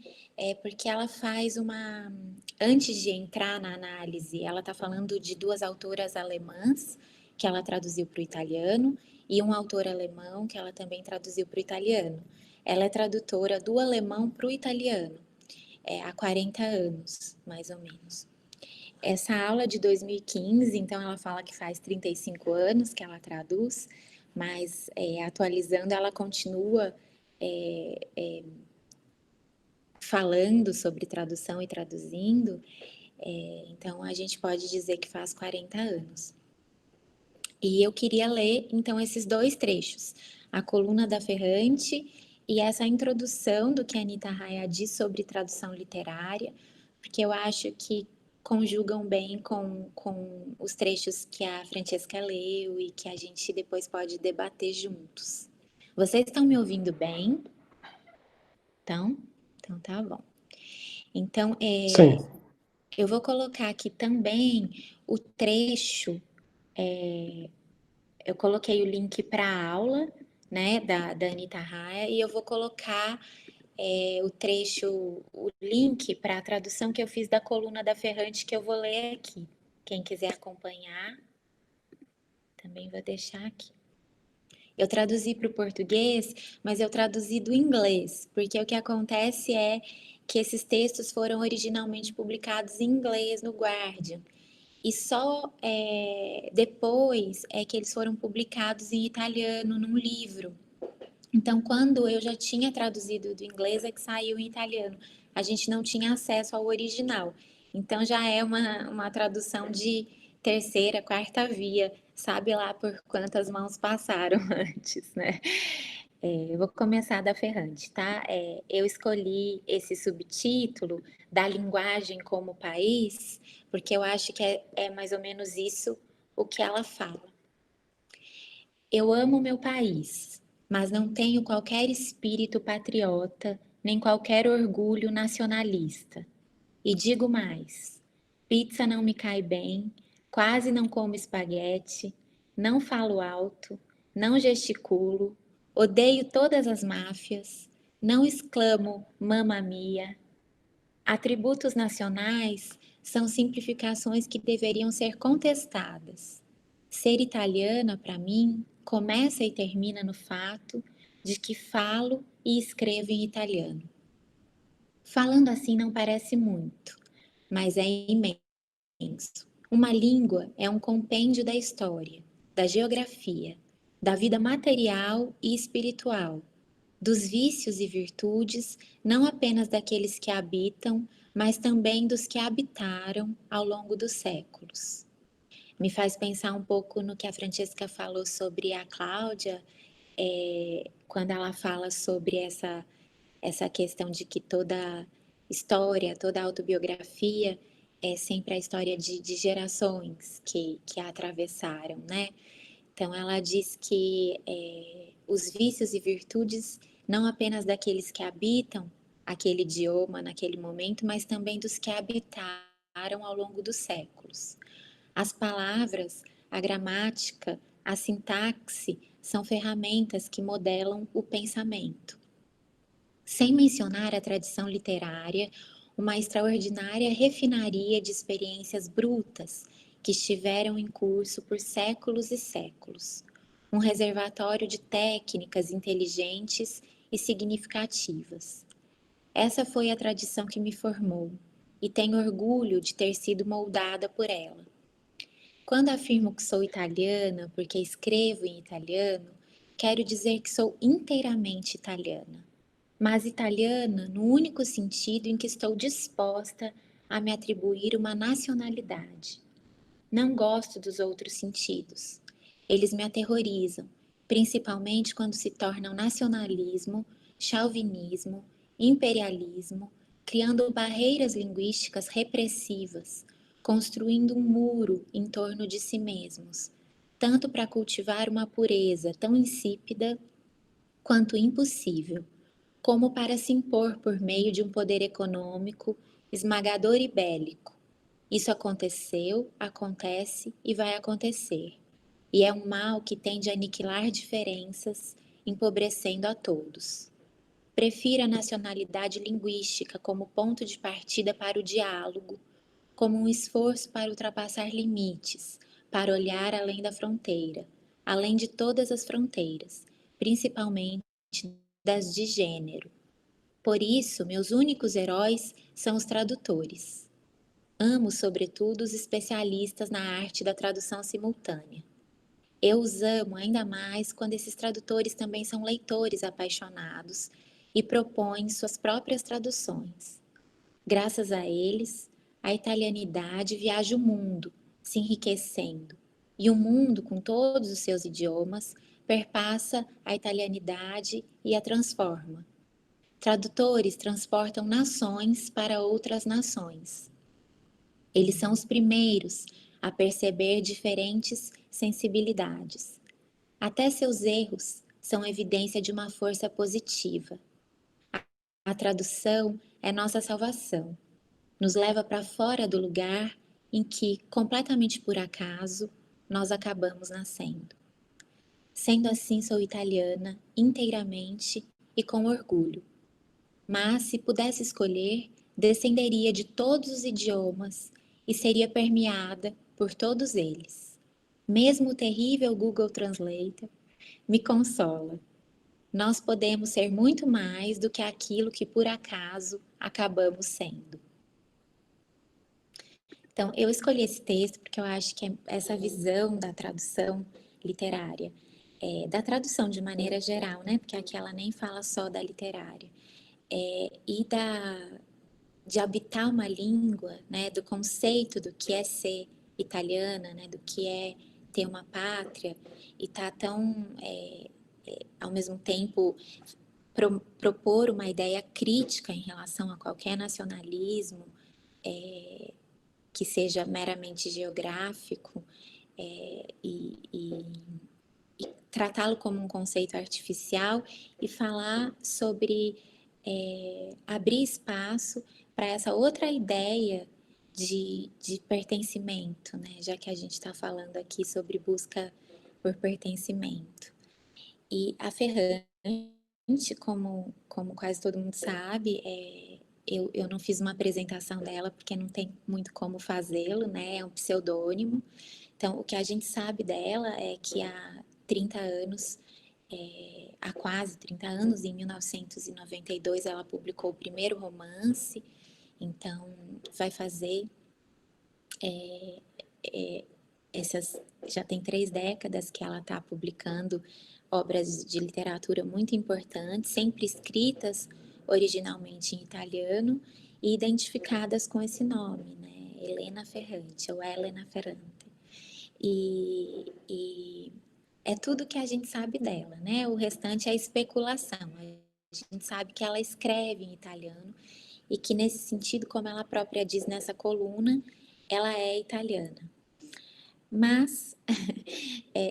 porque ela faz uma. Antes de entrar na análise, ela está falando de 2 autoras alemãs, que ela traduziu para o italiano, e um autor alemão, que ela também traduziu para o italiano. Ela é tradutora do alemão para o italiano, há 40 anos, mais ou menos. Essa aula de 2015, então ela fala que faz 35 anos que ela traduz, mas atualizando, ela continua falando sobre tradução e traduzindo, então a gente pode dizer que faz 40 anos. E eu queria ler, então, esses 2 trechos, a coluna da Ferrante e essa introdução do que a Anita Raia diz sobre tradução literária, porque eu acho que conjugam bem com os trechos que a Francesca leu e que a gente depois pode debater juntos. Vocês estão me ouvindo bem? Então tá bom. Então, Sim. eu vou colocar aqui também o trecho, eu coloquei o link para a aula, né, da Anita Raia, e eu vou colocar o trecho, o link para a tradução que eu fiz da coluna da Ferrante, que eu vou ler aqui. Quem quiser acompanhar, também vou deixar aqui. Eu traduzi para o português, mas eu traduzi do inglês, porque o que acontece é que esses textos foram originalmente publicados em inglês no Guardian, e só depois é que eles foram publicados em italiano num livro. Então, quando eu já tinha traduzido do inglês, é que saiu em italiano. A gente não tinha acesso ao original. Então, já é uma tradução de terceira, quarta via. Sabe lá por quantas mãos passaram antes, né? Eu vou começar da Ferrante, tá? Eu escolhi esse subtítulo da linguagem como país, porque eu acho que é mais ou menos isso o que ela fala. Eu amo meu país, mas não tenho qualquer espírito patriota, nem qualquer orgulho nacionalista. E digo mais: pizza não me cai bem, quase não como espaguete, não falo alto, não gesticulo, odeio todas as máfias, não exclamo mamma mia. Atributos nacionais são simplificações que deveriam ser contestadas. Ser italiana, para mim, começa e termina no fato de que falo e escrevo em italiano. Falando assim não parece muito, mas é imenso. Uma língua é um compêndio da história, da geografia, da vida material e espiritual, dos vícios e virtudes, não apenas daqueles que habitam, mas também dos que habitaram ao longo dos séculos. me faz pensar um pouco no que a Francesca falou sobre a Cláudia, quando ela fala sobre essa questão de que toda história, toda autobiografia é sempre a história de gerações que a atravessaram, né? Então, ela diz que os vícios e virtudes, não apenas daqueles que habitam aquele idioma naquele momento, mas também dos que habitaram ao longo dos séculos. As palavras, a gramática, a sintaxe são ferramentas que modelam o pensamento. Sem mencionar a tradição literária, uma extraordinária refinaria de experiências brutas que estiveram em curso por séculos e séculos. Um reservatório de técnicas inteligentes e significativas. Essa foi a tradição que me formou e tenho orgulho de ter sido moldada por ela. Quando afirmo que sou italiana porque escrevo em italiano, quero dizer que sou inteiramente italiana. Mas italiana no único sentido em que estou disposta a me atribuir uma nacionalidade. Não gosto dos outros sentidos. Eles me aterrorizam, principalmente quando se tornam nacionalismo, chauvinismo, imperialismo, criando barreiras linguísticas repressivas, construindo um muro em torno de si mesmos, tanto para cultivar uma pureza tão insípida quanto impossível, como para se impor por meio de um poder econômico esmagador e bélico. Isso aconteceu, acontece e vai acontecer. E é um mal que tende a aniquilar diferenças, empobrecendo a todos. Prefiro a nacionalidade linguística como ponto de partida para o diálogo, como um esforço para ultrapassar limites, para olhar além da fronteira, além de todas as fronteiras, principalmente das de gênero. Por isso, meus únicos heróis são os tradutores. Amo, sobretudo, os especialistas na arte da tradução simultânea. Eu os amo ainda mais quando esses tradutores também são leitores apaixonados e propõem suas próprias traduções. Graças a eles, a italianidade viaja o mundo, se enriquecendo, e o mundo, com todos os seus idiomas, perpassa a italianidade e a transforma. Tradutores transportam nações para outras nações. Eles são os primeiros a perceber diferentes sensibilidades. Até seus erros são evidência de uma força positiva. A tradução é nossa salvação. Nos leva para fora do lugar em que, completamente por acaso, nós acabamos nascendo. Sendo assim, sou italiana inteiramente e com orgulho. Mas, se pudesse escolher, descenderia de todos os idiomas e seria permeada por todos eles. Mesmo o terrível Google Translator me consola. Nós podemos ser muito mais do que aquilo que por acaso acabamos sendo. Então, eu escolhi esse texto porque eu acho que essa visão da tradução literária, da tradução de maneira geral, né? Porque aqui ela nem fala só da literária, e de habitar uma língua, né? Do conceito do que é ser italiana, né? Do que é ter uma pátria, e tá tão, ao mesmo tempo, propor uma ideia crítica em relação a qualquer nacionalismo, que seja meramente geográfico, e tratá-lo como um conceito artificial e falar sobre abrir espaço para essa outra ideia de pertencimento, né? Já que a gente está falando aqui sobre busca por pertencimento. E a Ferrante, como quase todo mundo sabe, eu não fiz uma apresentação dela porque não tem muito como fazê-lo, né? É um pseudônimo. Então, o que a gente sabe dela é que há 30 anos, há quase 30 anos, em 1992, ela publicou o primeiro romance. Então, vai fazer já tem 3 décadas que ela está publicando obras de literatura muito importantes, sempre escritas originalmente em italiano e identificadas com esse nome, né? Elena Ferrante, ou Elena Ferrante. e é tudo que a gente sabe dela, né? O restante é especulação. A gente sabe que ela escreve em italiano e que, nesse sentido, como ela própria diz nessa coluna, ela é italiana. Mas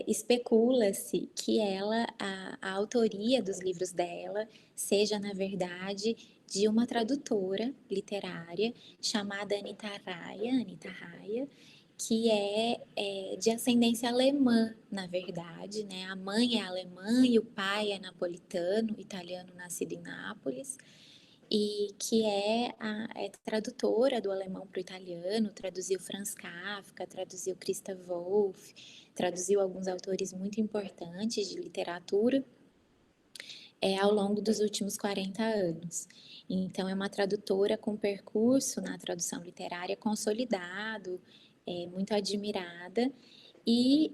especula-se que a autoria dos livros dela seja, na verdade, de uma tradutora literária chamada Anita Raia, que é de ascendência alemã, na verdade, né? A mãe é alemã e o pai é napolitano, italiano, nascido em Nápoles, e que é tradutora do alemão para o italiano, traduziu Franz Kafka, traduziu Christa Wolf, traduziu alguns autores muito importantes de literatura ao longo dos últimos 40 anos. Então, é uma tradutora com percurso na tradução literária consolidado, muito admirada, e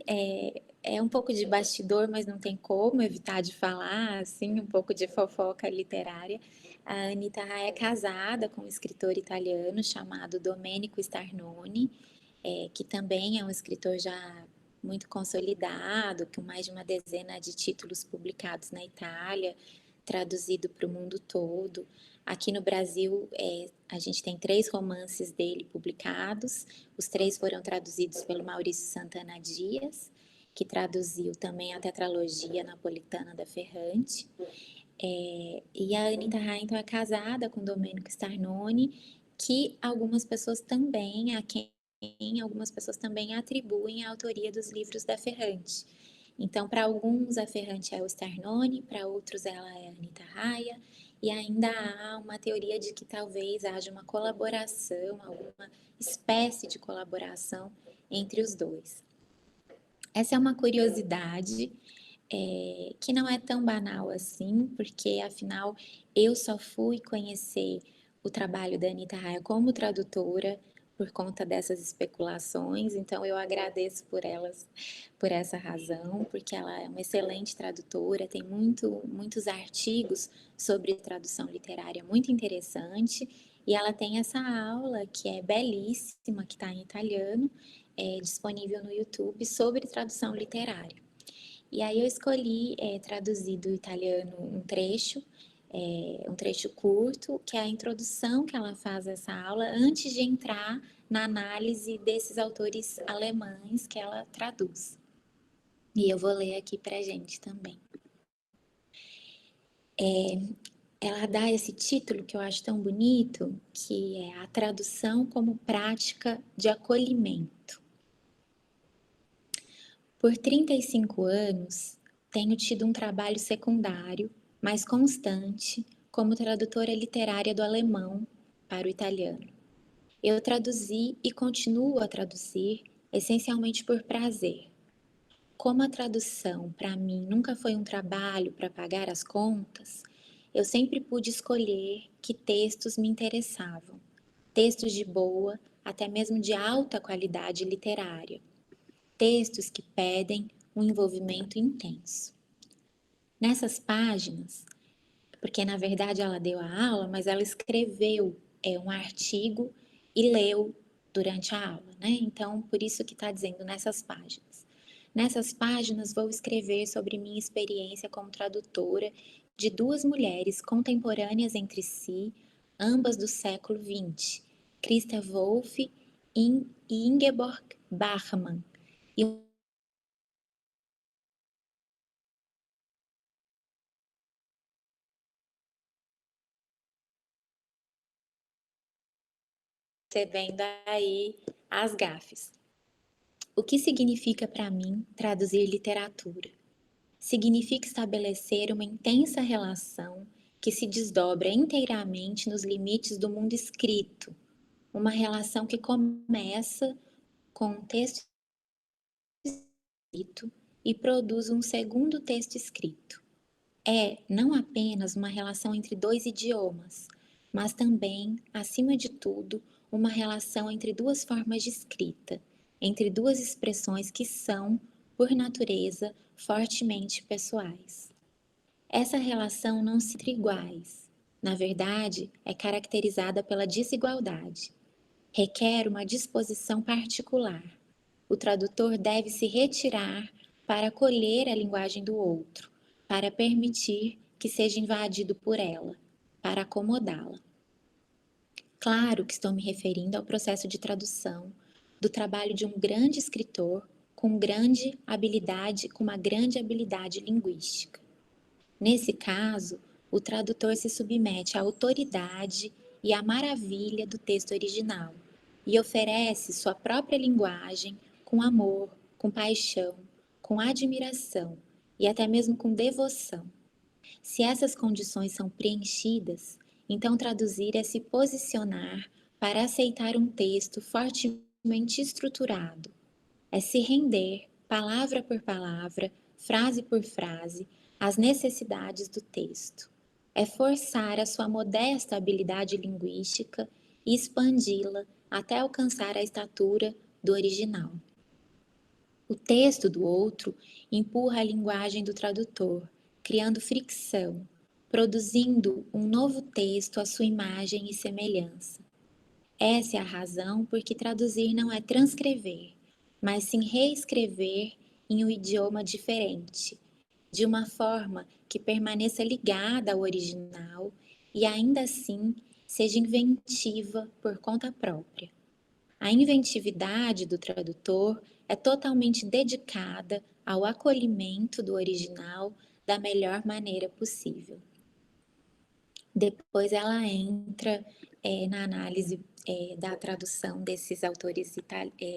é um pouco de bastidor, mas não tem como evitar de falar, assim, um pouco de fofoca literária. A Anita Raia é casada com um escritor italiano chamado Domenico Starnoni, que também é um escritor já muito consolidado, com mais de uma dezena de títulos publicados na Itália, traduzido para o mundo todo. Aqui no Brasil, a gente tem 3 romances dele publicados, os 3 foram traduzidos pelo Maurício Santana Dias, que traduziu também a tetralogia napolitana da Ferrante. E a Anita Raia, então, é casada com Domenico Starnoni, que algumas pessoas também atribuem a autoria dos livros da Ferrante. Então, para alguns, a Ferrante é o Starnoni, para outros, ela é a Anita Raia, e ainda há uma teoria de que talvez haja uma colaboração, alguma espécie de colaboração entre os dois. Essa é uma curiosidade que não é tão banal assim, porque, afinal, eu só fui conhecer o trabalho da Anita Raia como tradutora por conta dessas especulações, então eu agradeço por essa razão, porque ela é uma excelente tradutora, tem muitos artigos sobre tradução literária muito interessante, e ela tem essa aula que é belíssima, que está em italiano, disponível no YouTube, sobre tradução literária. E aí eu escolhi traduzir do italiano um trecho curto, que é a introdução que ela faz a essa aula, antes de entrar na análise desses autores alemães que ela traduz. E eu vou ler aqui para a gente também. Ela dá esse título que eu acho tão bonito, que é a tradução como prática de acolhimento. Por 35 anos, tenho tido um trabalho secundário, mas constante, como tradutora literária do alemão para o italiano. Eu traduzi e continuo a traduzir essencialmente por prazer. Como a tradução, para mim, nunca foi um trabalho para pagar as contas, eu sempre pude escolher que textos me interessavam. Textos de boa, até mesmo de alta qualidade literária. Textos que pedem um envolvimento intenso. Nessas páginas, porque na verdade ela deu a aula, mas ela escreveu um artigo e leu durante a aula, né? Então, por isso que está dizendo nessas páginas. Nessas páginas vou escrever sobre minha experiência como tradutora de 2 mulheres contemporâneas entre si, ambas do século XX, Christa Wolf e Ingeborg Bachmann, e você vendo aí as gafes. O que significa para mim traduzir literatura? Significa estabelecer uma intensa relação que se desdobra inteiramente nos limites do mundo escrito, uma relação que começa com um texto escrito e produz um segundo texto escrito. É não apenas uma relação entre 2 idiomas, mas também, acima de tudo, uma relação entre 2 formas de escrita, entre 2 expressões que são, por natureza, fortemente pessoais. Essa relação não se encontra iguais. Na verdade, é caracterizada pela desigualdade. Requer uma disposição particular, o tradutor deve se retirar para acolher a linguagem do outro, para permitir que seja invadido por ela, para acomodá-la. Claro que estou me referindo ao processo de tradução do trabalho de um grande escritor com uma grande habilidade linguística. Nesse caso, o tradutor se submete à autoridade e à maravilha do texto original e oferece sua própria linguagem com amor, com paixão, com admiração e até mesmo com devoção. Se essas condições são preenchidas, então traduzir é se posicionar para aceitar um texto fortemente estruturado, é se render, palavra por palavra, frase por frase, às necessidades do texto. É forçar a sua modesta habilidade linguística e expandi-la até alcançar a estatura do original. O texto do outro empurra a linguagem do tradutor, criando fricção, produzindo um novo texto à sua imagem e semelhança. Essa é a razão por que traduzir não é transcrever, mas sim reescrever em um idioma diferente, de uma forma que permaneça ligada ao original e ainda assim seja inventiva por conta própria. A inventividade do tradutor é totalmente dedicada ao acolhimento do original da melhor maneira possível. Depois ela entra na análise da tradução desses autores,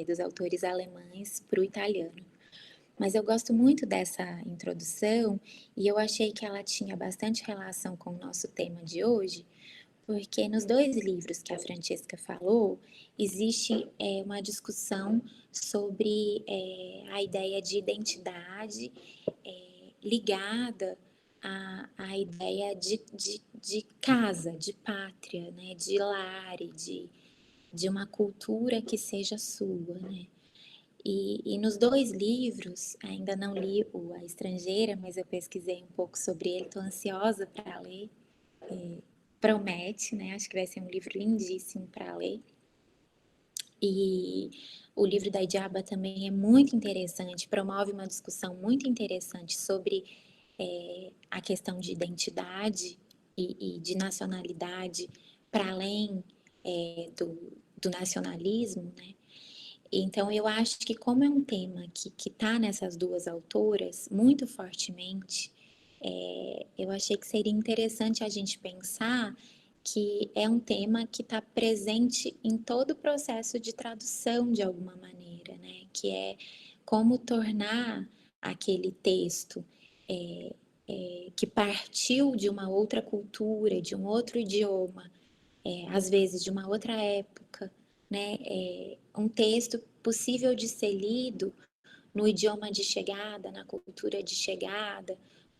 dos autores alemães para o italiano. Mas eu gosto muito dessa introdução e eu achei que ela tinha bastante relação com o nosso tema de hoje, porque nos 2 livros que a Francesca falou, existe uma discussão sobre a ideia de identidade ligada à ideia de casa, de pátria, né? De lar, de uma cultura que seja sua, né? E nos 2 livros, ainda não li o A Estrangeira, mas eu pesquisei um pouco sobre ele, estou ansiosa para ler. Promete, né? Acho que vai ser um livro lindíssimo para ler. E o livro da Idiaba também é muito interessante, promove uma discussão muito interessante sobre a questão de identidade e de nacionalidade para além do nacionalismo, né? Então, eu acho que como é um tema que está nessas 2 autoras muito fortemente, eu achei que seria interessante a gente pensar que é um tema que está presente em todo o processo de tradução de alguma maneira, né? Que é como tornar aquele texto que partiu de uma outra cultura, de um outro idioma, às vezes de uma outra época, né? Um texto possível de ser lido no idioma de chegada, na cultura de chegada.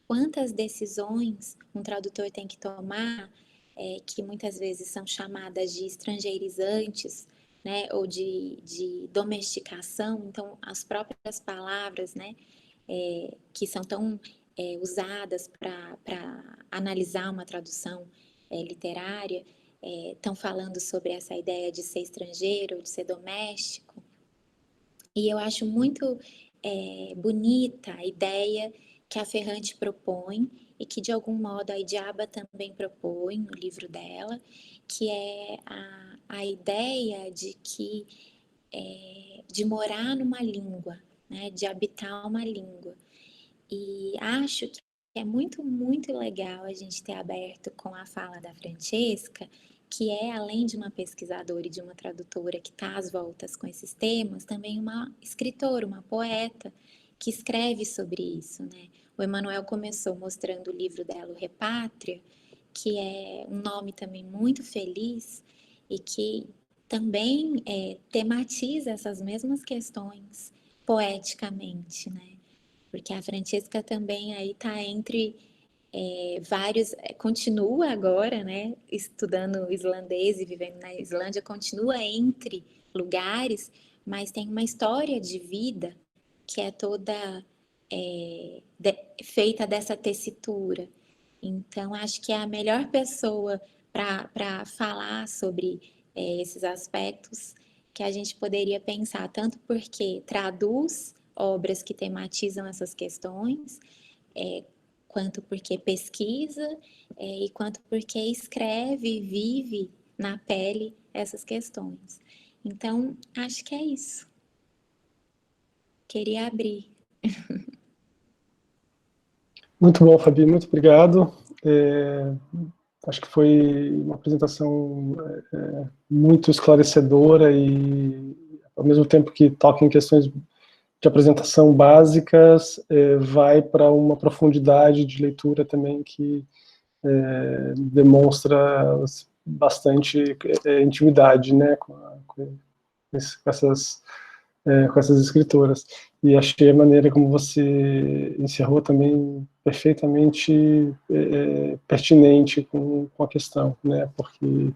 Quantas decisões um tradutor tem que tomar, que muitas vezes são chamadas de estrangeirizantes, né? Ou de domesticação. Então, as próprias palavras, né? Que são tão usadas para analisar uma tradução literária, estão falando sobre essa ideia de ser estrangeiro, de ser doméstico. E eu acho muito bonita a ideia que a Ferrante propõe e que de algum modo a Idiaba também propõe no livro dela, que é a ideia de que de morar numa língua, né, de habitar uma língua. E acho que é muito, muito legal a gente ter aberto com a fala da Francesca, que é, além de uma pesquisadora e de uma tradutora que está às voltas com esses temas, também uma escritora, uma poeta, que escreve sobre isso, né? O Emanuel começou mostrando o livro dela, o Repátria, que é um nome também muito feliz e que também tematiza essas mesmas questões poeticamente, né? Porque a Francesca também aí está entre vários, continua agora, né, estudando islandês e vivendo na Islândia, continua entre lugares, mas tem uma história de vida que é toda feita dessa tessitura. Então, acho que é a melhor pessoa para falar sobre esses aspectos que a gente poderia pensar, tanto porque traduz obras que tematizam essas questões, quanto porque pesquisa, e quanto porque escreve, vive na pele essas questões. Então, acho que é isso. Queria abrir. Muito bom, Fabi, muito obrigado. Acho que foi uma apresentação muito esclarecedora e, ao mesmo tempo que toca em questões de apresentação básicas, vai para uma profundidade de leitura também que demonstra bastante intimidade, né, com essas escritoras. E achei a maneira como você encerrou também perfeitamente pertinente com a questão, né, porque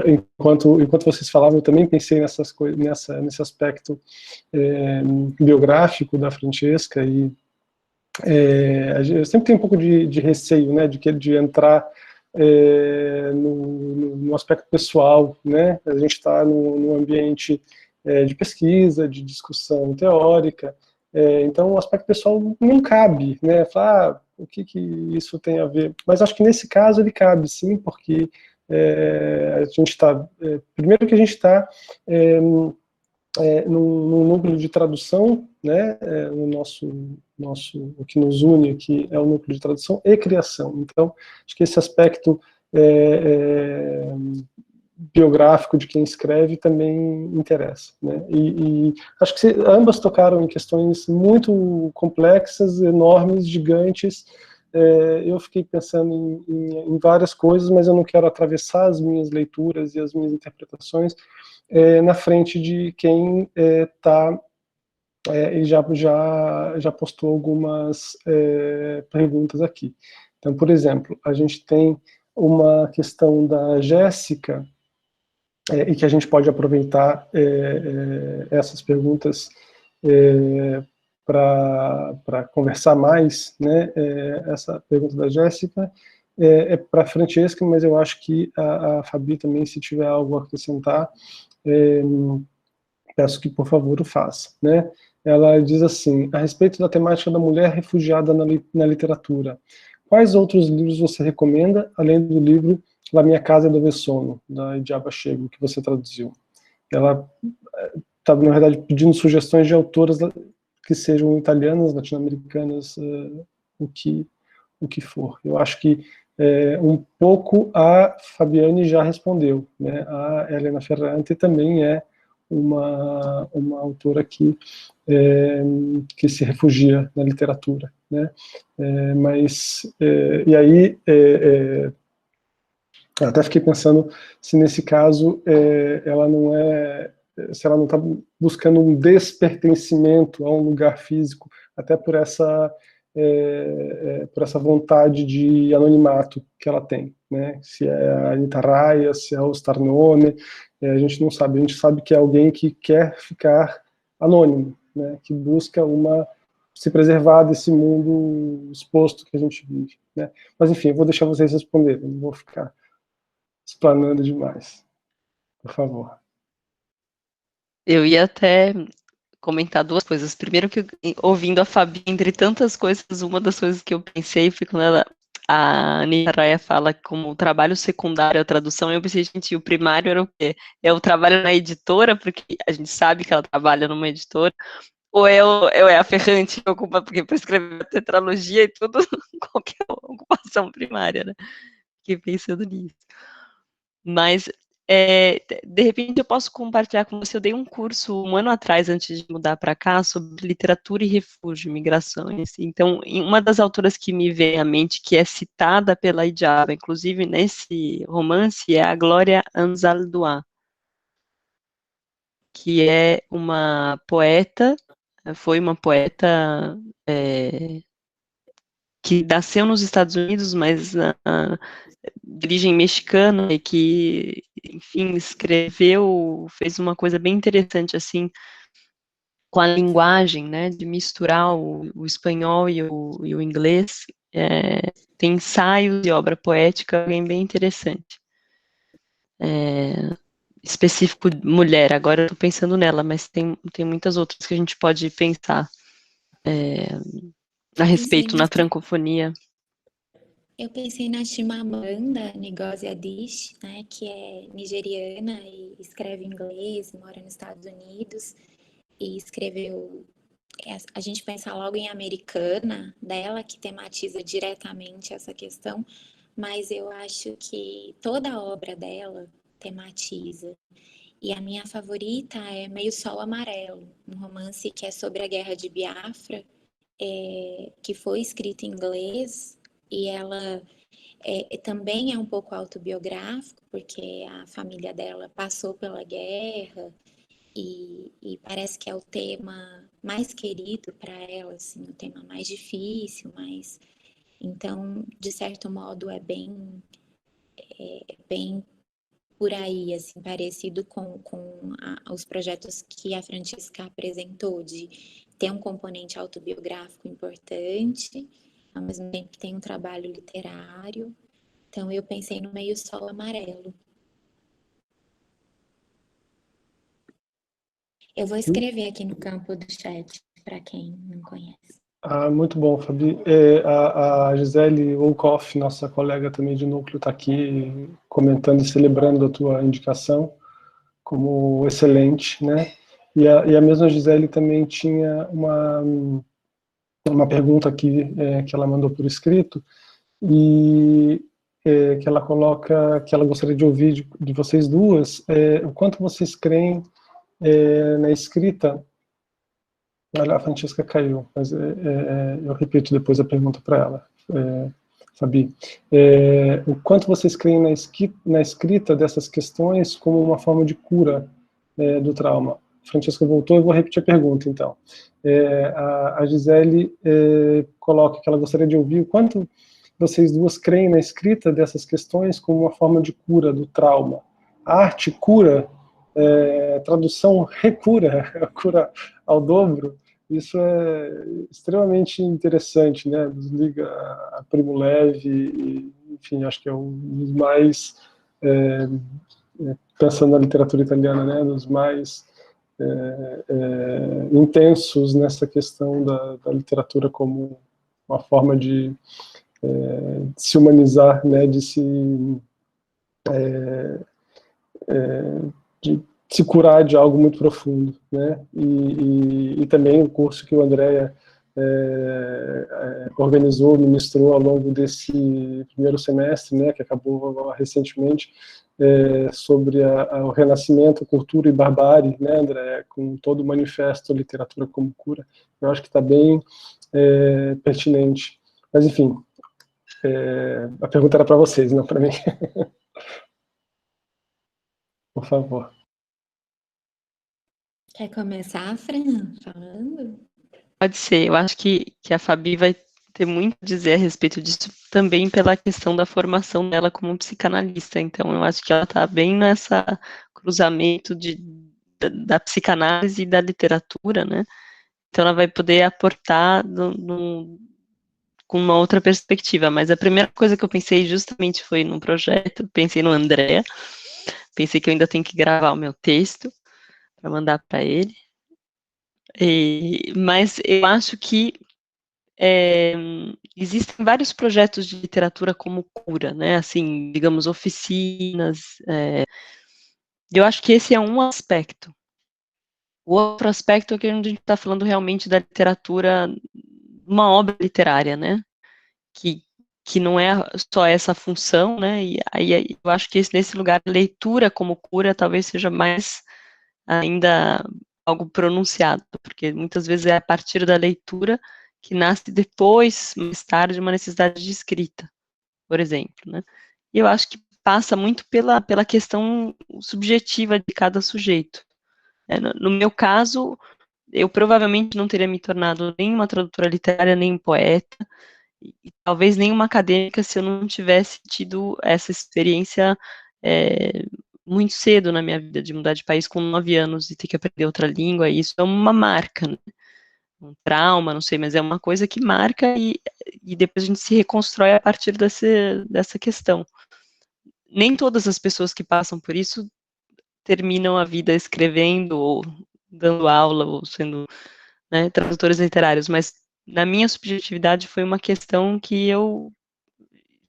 enquanto vocês falavam, eu também pensei nessas coisas, nesse aspecto biográfico da Francesca, e eu sempre tenho um pouco de receio, né, de entrar no aspecto pessoal, né, a gente está num ambiente de pesquisa, de discussão teórica, então o aspecto pessoal não cabe, né, falar o que isso tem a ver, mas acho que nesse caso ele cabe sim, porque a gente está, primeiro que a gente está num núcleo de tradução, né, o que nos une aqui é o núcleo de tradução e criação. Então, acho que esse aspecto biográfico de quem escreve também interessa, né? E acho que ambas tocaram em questões muito complexas, enormes, gigantes. Eu fiquei pensando em várias coisas, mas eu não quero atravessar as minhas leituras e as minhas interpretações na frente de quem e já postou algumas perguntas aqui. Então, por exemplo, a gente tem uma questão da Jéssica, e que a gente pode aproveitar essas perguntas para conversar mais, né? Essa pergunta da Jéssica é para a Francesca, mas eu acho que a Fabi também, se tiver algo a acrescentar, peço que, por favor, o faça, né? Ela diz assim, a respeito da temática da mulher refugiada na literatura, quais outros livros você recomenda, além do livro La Minha Casa Dove Sono, da Idiaba Chego, que você traduziu? Ela está, na verdade, pedindo sugestões de autoras que sejam italianas, latino-americanas, o que for. Eu acho que um pouco a Fabiane já respondeu, né? A Helena Ferrante também é uma autora que se refugia na literatura, né? E aí eu até fiquei pensando se nesse caso se ela não está buscando um despertencimento a um lugar físico, até por essa vontade de anonimato que ela tem, né? Se é a Anita Raia, se é o Starnone, a gente não sabe, a gente sabe que é alguém que quer ficar anônimo, né? Que busca se preservar desse mundo exposto que a gente vive, né? Mas enfim, eu vou deixar vocês responderem, não vou ficar explanando demais. Por favor. Eu ia até comentar duas coisas. Primeiro que, ouvindo a Fabi, entre tantas coisas, uma das coisas que eu pensei foi quando a Anita Raia fala como trabalho secundário a tradução, eu pensei, gente, o primário era o quê? É o trabalho na editora, porque a gente sabe que ela trabalha numa editora, ou é a Ferrante que ocupa, porque para escrever tetralogia e tudo, qualquer ocupação primária, né? Fiquei pensando nisso. Mas, de repente, eu posso compartilhar com você. Eu dei um curso um ano atrás, antes de mudar para cá, sobre literatura e refúgio, migrações. Então, uma das autoras que me vem à mente, que é citada pela Idiaba, inclusive nesse romance, é a Glória Anzaldúa, que é uma poeta, foi uma poeta que nasceu nos Estados Unidos, mas de origem mexicana, e que, enfim, fez uma coisa bem interessante, assim, com a linguagem, né, de misturar o espanhol e o inglês. Tem ensaios e obra poética bem interessante. específico mulher, agora eu estou pensando nela, mas tem muitas outras que a gente pode pensar a respeito na francofonia. Eu pensei na Chimamanda Ngozi Adichie, né, que é nigeriana e escreve inglês, mora nos Estados Unidos e escreveu. A gente pensa logo em Americana, dela, que tematiza diretamente essa questão, mas eu acho que toda a obra dela tematiza. E a minha favorita é Meio Sol Amarelo, um romance que é sobre a Guerra de Biafra, que foi escrita em inglês, e ela também é um pouco autobiográfico, porque a família dela passou pela guerra, e parece que é o tema mais querido para ela, assim, o tema mais difícil, mas então, de certo modo, é bem por aí, assim, parecido com os projetos que a Francesca apresentou, de ter um componente autobiográfico importante, ao mesmo tempo que tem um trabalho literário. Então, eu pensei no Meio Sol Amarelo. Eu vou escrever aqui no campo do chat, para quem não conhece. Muito bom, Fabi. A Gisele Wolkoff, nossa colega também de núcleo, está aqui comentando e celebrando a tua indicação como excelente, né? E a mesma Gisele também tinha uma pergunta aqui que ela mandou por escrito e que ela coloca que ela gostaria de ouvir de vocês duas o quanto vocês creem na escrita. Olha, a Francesca caiu, mas eu repito depois a pergunta para ela, Fabi. O quanto vocês creem na escrita dessas questões como uma forma de cura do trauma? A Francesca voltou, eu vou repetir a pergunta, então. A Gisele coloca que ela gostaria de ouvir o quanto vocês duas creem na escrita dessas questões como uma forma de cura do trauma. A arte cura, tradução recura, cura ao dobro. Isso é extremamente interessante, né? Nos liga a Primo Levi, e, enfim, acho que é um dos mais, pensando na literatura italiana, né? Dos mais intensos nessa questão da literatura como uma forma de se humanizar, né? De se curar de algo muito profundo, né? E também o curso que o Andréa organizou, ministrou ao longo desse primeiro semestre, né, que acabou recentemente, sobre o Renascimento, Cultura e Barbárie, né, Andréa, com todo o manifesto Literatura como Cura. Eu acho que está bem pertinente. Mas, enfim, a pergunta era para vocês, não para mim. Por favor. Quer começar, Fran, falando? Pode ser, eu acho que a Fabi vai ter muito a dizer a respeito disso também pela questão da formação dela como psicanalista, então eu acho que ela está bem nessa cruzamento da psicanálise e da literatura, né, então ela vai poder aportar com uma outra perspectiva, mas a primeira coisa que eu pensei justamente foi num projeto, pensei no André, pensei que eu ainda tenho que gravar o meu texto para mandar para ele, mas eu acho que existem vários projetos de literatura como cura, né, assim, digamos, oficinas, eu acho que esse é um aspecto. O outro aspecto é que a gente está falando realmente da literatura, uma obra literária, né, que não é só essa função, né, e aí eu acho que nesse lugar, leitura como cura talvez seja mais ainda algo pronunciado, porque muitas vezes é a partir da leitura que nasce depois, mais tarde, uma necessidade de escrita, por exemplo, né? E eu acho que passa muito pela questão subjetiva de cada sujeito. No meu caso, eu provavelmente não teria me tornado nem uma tradutora literária, nem um poeta, e talvez nem uma acadêmica se eu não tivesse tido essa experiência muito cedo na minha vida, de mudar de país com 9 anos e ter que aprender outra língua, e isso é uma marca, né? Um trauma, não sei, mas é uma coisa que marca e depois a gente se reconstrói a partir dessa questão. Nem todas as pessoas que passam por isso terminam a vida escrevendo, ou dando aula, ou sendo, né, tradutores literários, mas na minha subjetividade foi uma questão que eu,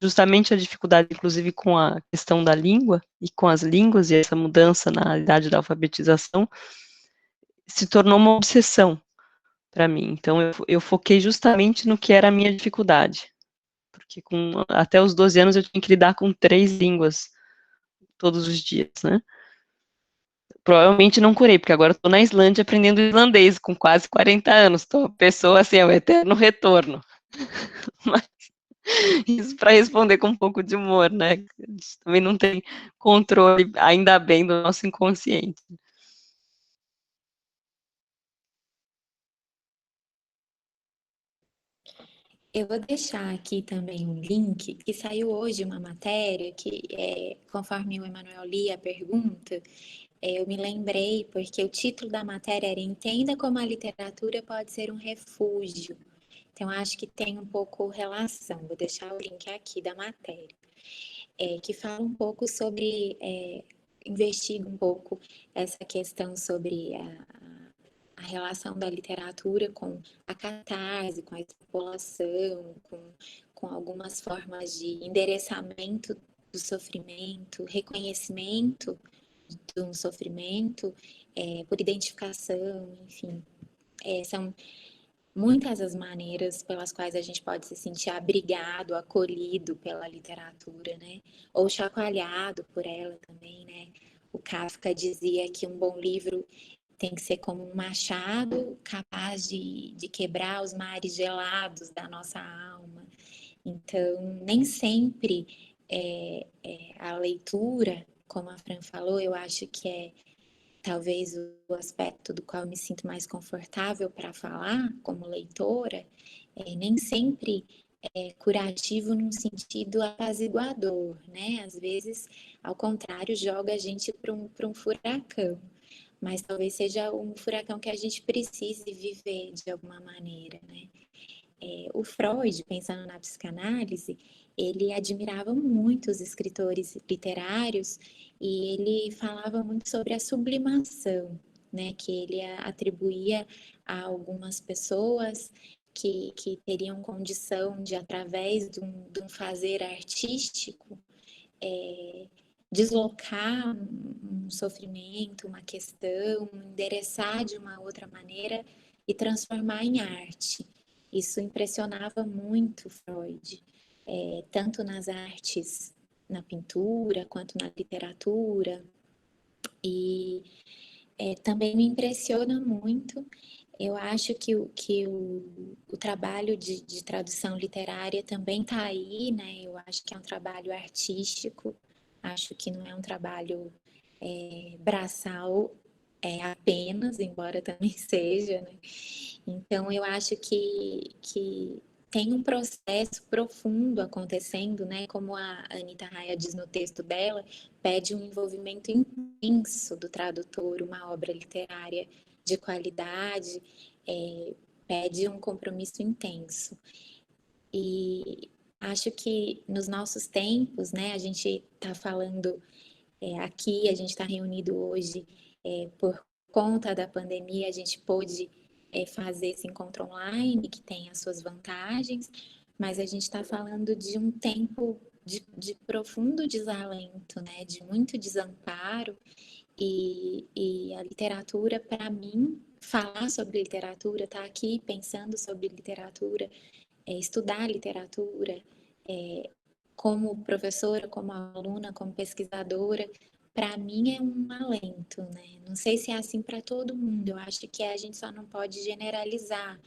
justamente a dificuldade, inclusive, com a questão da língua, e com as línguas, e essa mudança na idade da alfabetização, se tornou uma obsessão para mim. Então, eu foquei justamente no que era a minha dificuldade, porque até os 12 anos eu tinha que lidar com 3 línguas todos os dias, né? Provavelmente não curei, porque agora eu estou na Islândia aprendendo islandês, com quase 40 anos, estou uma pessoa, assim, é o eterno retorno. Mas isso para responder com um pouco de humor, né? A gente também não tem controle, ainda bem, do nosso inconsciente. Eu vou deixar aqui também um link, que saiu hoje uma matéria que, conforme o Emanuel lia a pergunta, eu me lembrei, porque o título da matéria era Entenda como a literatura pode ser um refúgio. Então, acho que tem um pouco relação. Vou deixar o link aqui da matéria, que fala um pouco sobre, investiga um pouco essa questão sobre a relação da literatura com a catarse, com a extrapolação, com algumas formas de endereçamento do sofrimento, reconhecimento de um sofrimento, por identificação, enfim. São muitas as maneiras pelas quais a gente pode se sentir abrigado, acolhido pela literatura, né? Ou chacoalhado por ela também, né? O Kafka dizia que um bom livro tem que ser como um machado capaz de quebrar os mares gelados da nossa alma. Então, nem sempre a leitura, como a Fran falou, eu acho que é talvez o aspecto do qual eu me sinto mais confortável para falar como leitora, nem sempre é curativo num sentido apaziguador, né? Às vezes, ao contrário, joga a gente para um furacão, mas talvez seja um furacão que a gente precise viver de alguma maneira, né? O Freud, pensando na psicanálise, ele admirava muito os escritores literários e ele falava muito sobre a sublimação, né, que ele atribuía a algumas pessoas que teriam condição de, através de um fazer artístico, deslocar um sofrimento, uma questão, endereçar de uma outra maneira e transformar em arte. Isso impressionava muito Freud, tanto nas artes, na pintura, quanto na literatura. E também me impressiona muito. Eu acho que o trabalho de tradução literária também está aí, né? Eu acho que é um trabalho artístico, acho que não é um trabalho braçal apenas, embora também seja, né? Então, eu acho que tem um processo profundo acontecendo, né? Como a Anita Raia diz no texto dela, pede um envolvimento intenso do tradutor, uma obra literária de qualidade, pede um compromisso intenso. E acho que nos nossos tempos, né? A gente está falando aqui, a gente está reunido hoje por conta da pandemia, a gente pôde fazer esse encontro online, que tem as suas vantagens, mas a gente está falando de um tempo de profundo desalento, né? De muito desamparo, e a literatura, para mim, falar sobre literatura, estar aqui pensando sobre literatura, estudar literatura, como professora, como aluna, como pesquisadora, para mim é um alento, né? Não sei se é assim para todo mundo, eu acho que a gente só não pode generalizar,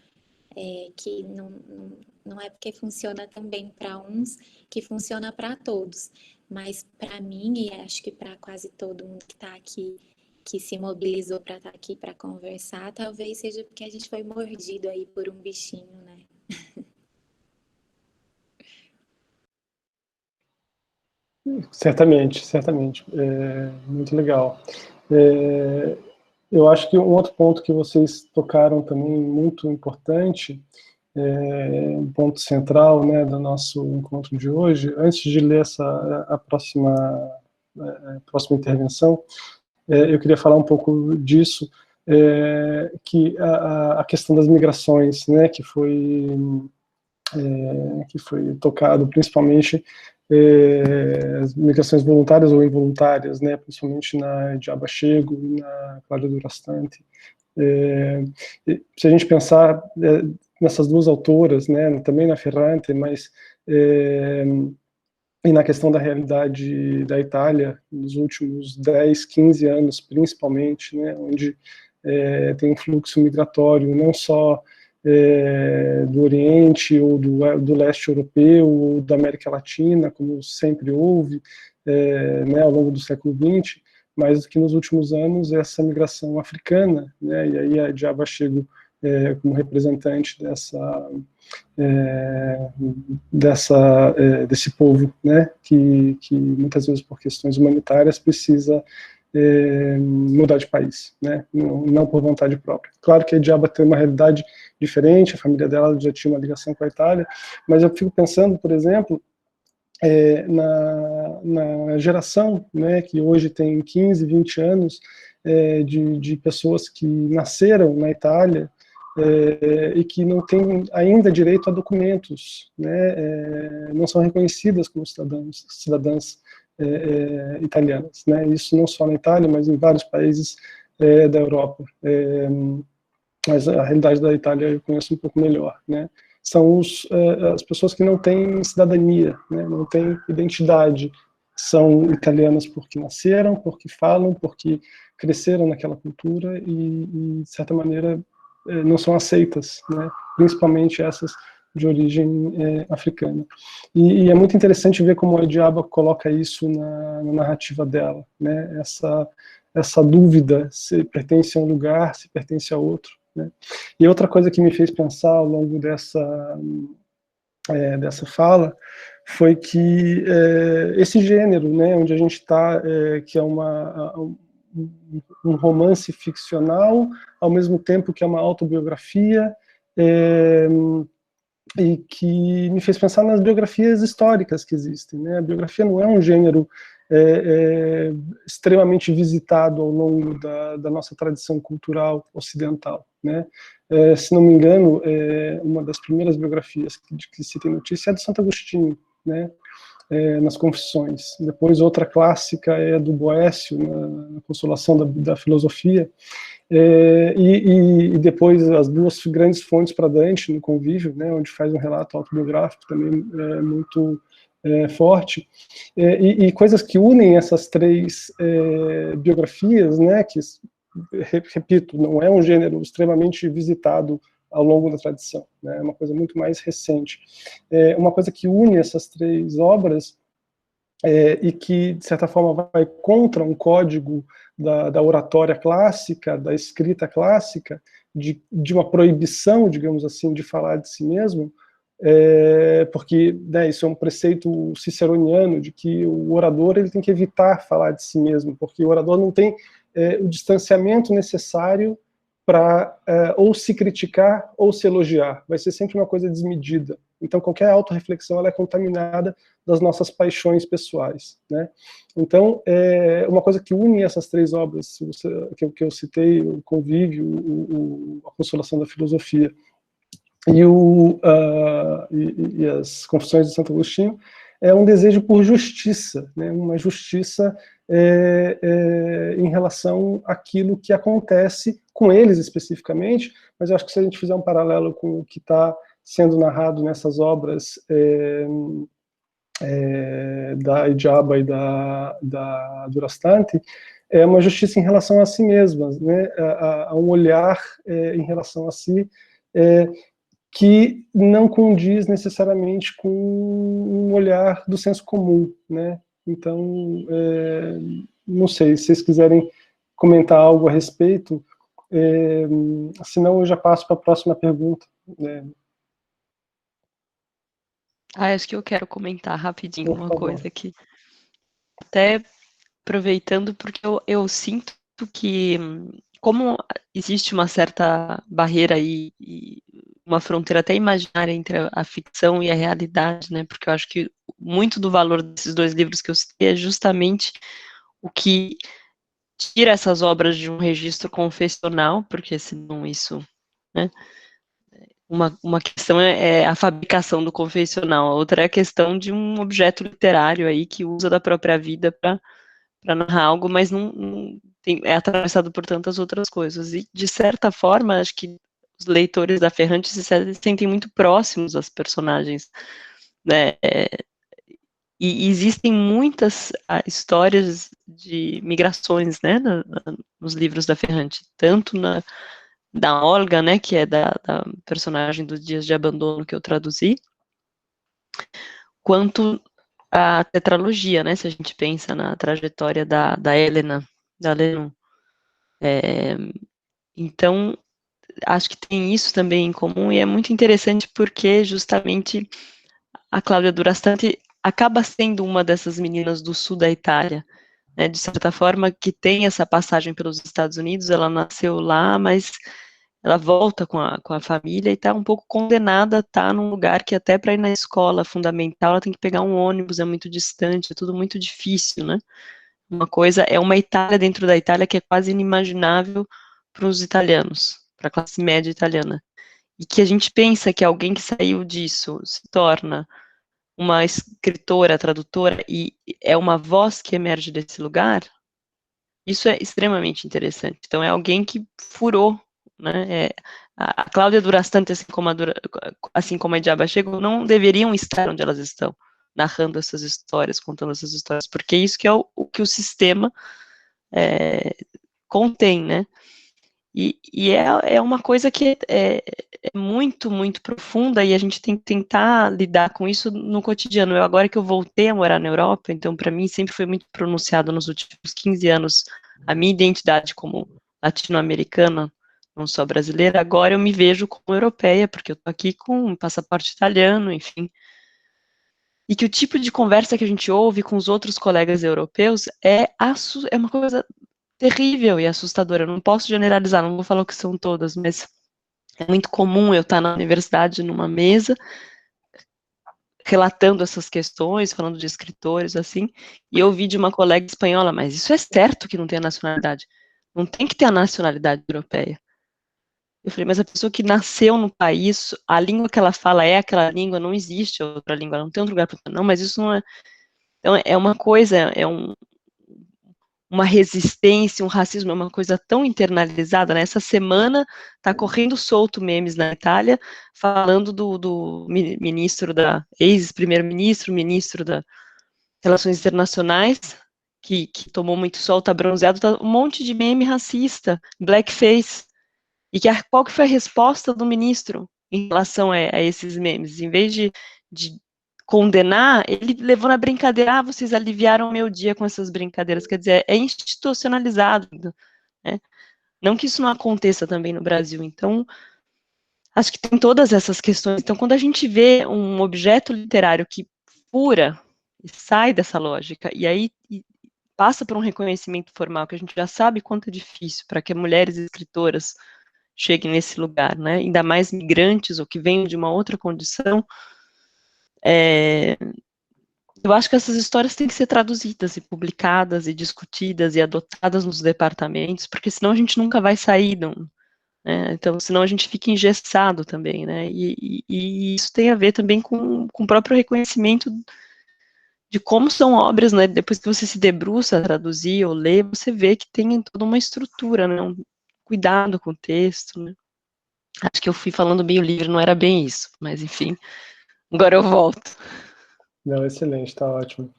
que não é porque funciona também para uns que funciona para todos, mas para mim, e acho que para quase todo mundo que está aqui, que se mobilizou para estar aqui para conversar, talvez seja porque a gente foi mordido aí por um bichinho, né? Certamente, certamente. Muito legal. Eu acho que um outro ponto que vocês tocaram também muito importante, um ponto central, né, do nosso encontro de hoje, antes de ler a próxima intervenção, eu queria falar um pouco disso, que a questão das migrações, né, que foi tocado principalmente as migrações voluntárias ou involuntárias, né, principalmente na Djaba Chego e na Cláudia Durastante. Se a gente pensar nessas duas autoras, né, também na Ferrante, mas e na questão da realidade da Itália, nos últimos 10, 15 anos, principalmente, né, onde tem um fluxo migratório não só do Oriente ou do leste europeu ou da América Latina, como sempre houve, né, ao longo do século XX, mas que nos últimos anos essa migração africana, né, e aí a Djaba Chego como representante desse povo, né, que muitas vezes por questões humanitárias precisa mudar de país, né, não por vontade própria. Claro que a Djaba tem uma realidade diferente, a família dela já tinha uma ligação com a Itália, mas eu fico pensando, por exemplo, na geração, né, que hoje tem 15, 20 anos, de pessoas que nasceram na Itália, e que não têm ainda direito a documentos, né, não são reconhecidas como cidadãs italianas, né, isso não só na Itália, mas em vários países da Europa, mas a realidade da Itália eu conheço um pouco melhor, né, são as pessoas que não têm cidadania, né, não têm identidade, são italianas porque nasceram, porque falam, porque cresceram naquela cultura e de certa maneira, não são aceitas, né, principalmente essas de origem africana. E é muito interessante ver como a Djaba coloca isso na narrativa dela, né, essa dúvida se pertence a um lugar, se pertence a outro, né. E outra coisa que me fez pensar ao longo dessa fala foi que esse gênero, né, onde a gente está, que é um romance ficcional, ao mesmo tempo que é uma autobiografia, e que me fez pensar nas biografias históricas que existem, né? A biografia não é um gênero extremamente visitado ao longo da nossa tradição cultural ocidental, né? Se não me engano, uma das primeiras biografias que se tem notícia é de Santo Agostinho, né? Nas Confissões. Depois outra clássica é do Boécio, na Consolação da Filosofia, e depois as duas grandes fontes para Dante, no Convívio, né, onde faz um relato autobiográfico também muito forte, e coisas que unem essas três biografias, né, que, repito, não é um gênero extremamente visitado ao longo da tradição, né, é uma coisa muito mais recente. Uma coisa que une essas três obras e que, de certa forma, vai contra um código da oratória clássica, da escrita clássica, de uma proibição, digamos assim, de falar de si mesmo, porque, né, isso é um preceito ciceroniano, de que o orador ele tem que evitar falar de si mesmo, porque o orador não tem o distanciamento necessário para ou se criticar ou se elogiar, vai ser sempre uma coisa desmedida. Então, qualquer autorreflexão ela é contaminada das nossas paixões pessoais, né? Então, uma coisa que une essas três obras que eu citei, o Convívio, a Consolação da Filosofia e as Confissões de Santo Agostinho, é um desejo por justiça, né? Uma justiça em relação àquilo que acontece com eles especificamente, mas eu acho que se a gente fizer um paralelo com o que está sendo narrado nessas obras da Djaba e da Durastante, é uma justiça em relação a si mesmas, né? A um olhar em relação a si que não condiz necessariamente com um olhar do senso comum, né? Então, não sei, se vocês quiserem comentar algo a respeito, senão eu já passo para a próxima pergunta, né? Acho que eu quero comentar rapidinho Por uma favor. coisa aqui. Até aproveitando, porque eu sinto que, como existe uma certa barreira e uma fronteira até imaginária entre a ficção e a realidade, né? Porque eu acho que muito do valor desses dois livros que eu citei é justamente o que tira essas obras de um registro confessional, porque senão isso, né? Uma questão é a fabricação do confessional, a outra é a questão de um objeto literário aí que usa da própria vida para narrar algo, mas não é atravessado por tantas outras coisas. E, de certa forma, acho que os leitores da Ferrante se sentem muito próximos às personagens, né? E existem muitas histórias de migrações, né, nos livros da Ferrante, tanto da Olga, né, que é da personagem dos Dias de Abandono que eu traduzi, quanto a tetralogia, né, se a gente pensa na trajetória da Helena, da Lennon. Então, acho que tem isso também em comum, e é muito interessante porque, justamente, a Cláudia Durastante acaba sendo uma dessas meninas do sul da Itália, né, de certa forma, que tem essa passagem pelos Estados Unidos, ela nasceu lá, mas ela volta com a família e está um pouco condenada a estar num lugar que até para ir na escola fundamental ela tem que pegar um ônibus, é muito distante, é tudo muito difícil, né? É uma Itália dentro da Itália que é quase inimaginável para os italianos, para a classe média italiana. E que a gente pensa que alguém que saiu disso se torna uma escritora, tradutora, e é uma voz que emerge desse lugar, isso é extremamente interessante. Então, é alguém que furou, né? A Cláudia Durastante, assim como a Diaba Chego, não deveriam estar onde elas estão, narrando essas histórias, contando essas histórias, porque isso que é o que o sistema contém, né? E é uma coisa que é muito, muito profunda, e a gente tem que tentar lidar com isso no cotidiano. Agora que eu voltei a morar na Europa, então para mim sempre foi muito pronunciado nos últimos 15 anos a minha identidade como latino-americana, não só brasileira. Agora eu me vejo como europeia, porque eu tô aqui com um passaporte italiano, enfim. E que o tipo de conversa que a gente ouve com os outros colegas europeus é uma coisa terrível e assustadora. Eu não posso generalizar, não vou falar o que são todas, mas é muito comum eu estar na universidade numa mesa relatando essas questões, falando de escritores, assim, e eu ouvi de uma colega espanhola, mas isso é certo que não tem a nacionalidade. Não tem que ter a nacionalidade europeia. Eu falei, mas a pessoa que nasceu no país, a língua que ela fala é aquela língua, não existe outra língua, não tem outro lugar para falar. Não, mas isso não é. Então, é uma coisa, uma resistência, um racismo, é uma coisa tão internalizada, né? Essa semana tá correndo solto memes na Itália, falando do ministro ex-primeiro-ministro, ministro das Relações Internacionais, que tomou muito sol, tá bronzeado, tá um monte de meme racista, blackface, e qual que foi a resposta do ministro em relação a esses memes? Em vez de condenar, ele levou na brincadeira, vocês aliviaram o meu dia com essas brincadeiras, quer dizer, é institucionalizado, né? Não que isso não aconteça também no Brasil, então, acho que tem todas essas questões, então, quando a gente vê um objeto literário que fura e sai dessa lógica, e aí passa por um reconhecimento formal, que a gente já sabe quanto é difícil para que mulheres escritoras cheguem nesse lugar, né, ainda mais migrantes ou que venham de uma outra condição, eu acho que essas histórias têm que ser traduzidas e publicadas e discutidas e adotadas nos departamentos, porque senão a gente nunca vai sair, né? Então, senão a gente fica engessado também, né? E isso tem a ver também com o próprio reconhecimento de como são obras, né? Depois que você se debruça a traduzir ou ler, você vê que tem toda uma estrutura, né? Um cuidado com o texto, né? Acho que eu fui falando meio livre, não era bem isso, mas enfim, agora eu volto. Não, excelente, tá ótimo.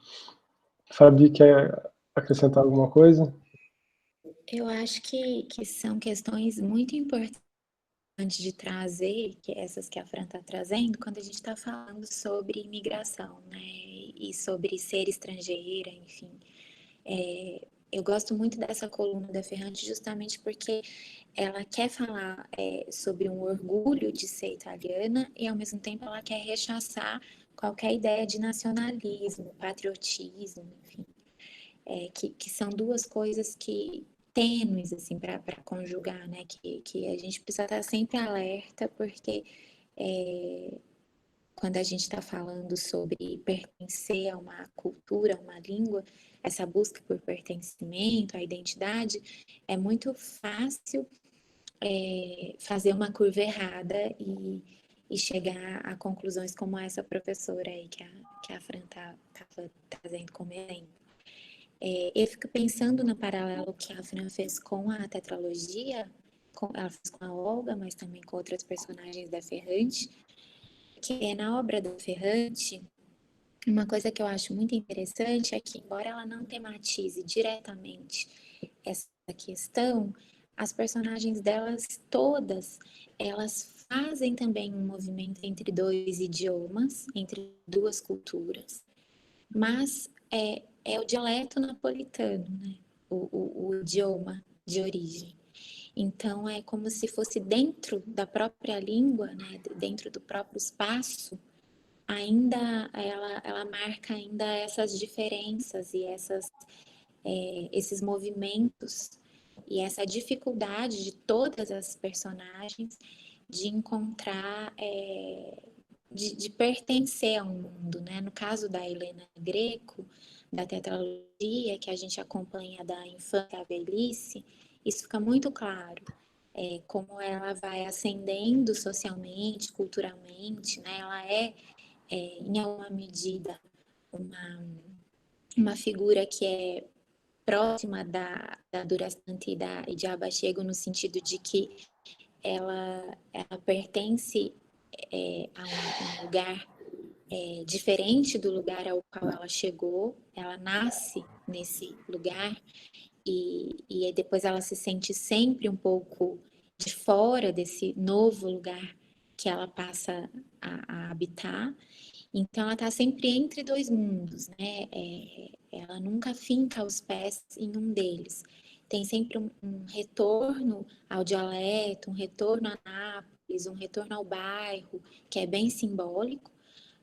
Fabi, quer acrescentar alguma coisa? Eu acho que são questões muito importantes de trazer, que essas que a Fran está trazendo, quando a gente está falando sobre imigração, né? E sobre ser estrangeira, enfim. Eu gosto muito dessa coluna da Ferrante justamente porque ela quer falar sobre um orgulho de ser italiana e, ao mesmo tempo, ela quer rechaçar qualquer ideia de nacionalismo, patriotismo, enfim. Que são duas coisas que tênues assim para conjugar, né? Que a gente precisa estar sempre alerta, porque quando a gente está falando sobre pertencer a uma cultura, a uma língua, essa busca por pertencimento, a identidade, é muito fácil fazer uma curva errada e chegar a conclusões como essa professora aí que a Fran estava trazendo como exemplo. Eu fico pensando no paralelo que a Fran fez com a tetralogia, ela fez com a Olga, mas também com outras personagens da Ferrante, que na obra da Ferrante, uma coisa que eu acho muito interessante é que, embora ela não tematize diretamente essa questão, as personagens delas todas, elas fazem também um movimento entre dois idiomas, entre duas culturas, mas é o dialeto napolitano, né? O idioma de origem. Então, é como se fosse dentro da própria língua, né? Dentro do próprio espaço, ainda ela marca ainda essas diferenças e esses movimentos e essa dificuldade de todas as personagens de encontrar, de pertencer a um mundo, né? No caso da Helena Greco, da tetralogia, que a gente acompanha da infância à velhice, isso fica muito claro. Como ela vai ascendendo socialmente, culturalmente, né? Ela em alguma medida, uma figura que é próxima da Durastante e de Abashego, no sentido de que ela pertence a um lugar diferente do lugar ao qual ela chegou, ela nasce nesse lugar e depois ela se sente sempre um pouco de fora desse novo lugar que ela passa a habitar. Então, ela está sempre entre dois mundos, né? Ela nunca finca os pés em um deles. Tem sempre um retorno ao dialeto, um retorno a Nápoles, um retorno ao bairro, que é bem simbólico,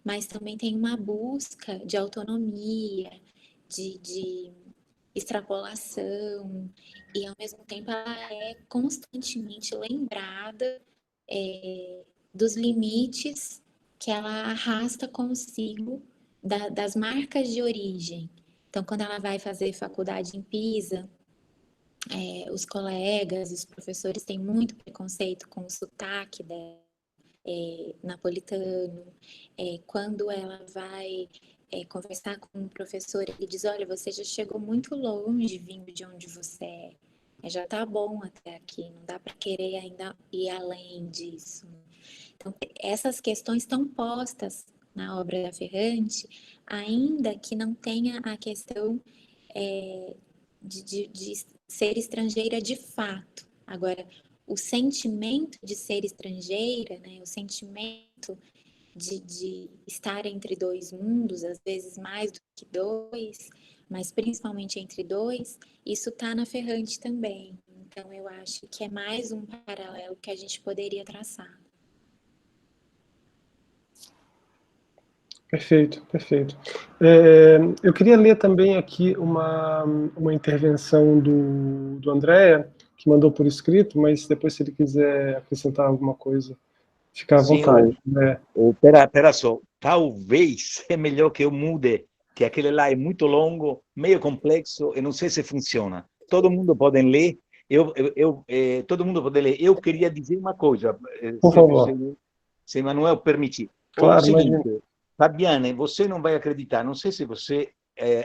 mas também tem uma busca de autonomia, de extrapolação, e ao mesmo tempo ela é constantemente lembrada dos limites que ela arrasta consigo das marcas de origem. Então, quando ela vai fazer faculdade em Pisa, os colegas, os professores têm muito preconceito com o sotaque dela, napolitano. Quando ela vai conversar com um professor, ele diz: olha, você já chegou muito longe vindo de onde você é. Já tá bom até aqui, não dá para querer ainda ir além disso. Então, essas questões estão postas na obra da Ferrante, ainda que não tenha a questão de ser estrangeira de fato. Agora, o sentimento de ser estrangeira, né, o sentimento de estar entre dois mundos, às vezes mais do que dois, mas principalmente entre dois, isso está na Ferrante também. Então, eu acho que é mais um paralelo que a gente poderia traçar. Perfeito, perfeito. Eu queria ler também aqui uma intervenção do André, que mandou por escrito, mas depois, se ele quiser acrescentar alguma coisa, fica à vontade. Pera só, talvez é melhor que eu mude, que aquele lá é muito longo, meio complexo, e não sei se funciona. Todo mundo pode ler, todo mundo pode ler. Eu queria dizer uma coisa, Por favor. se Manuel permitir. Claro, o seguinte, imagina. Fabiane, você não vai acreditar, não sei se você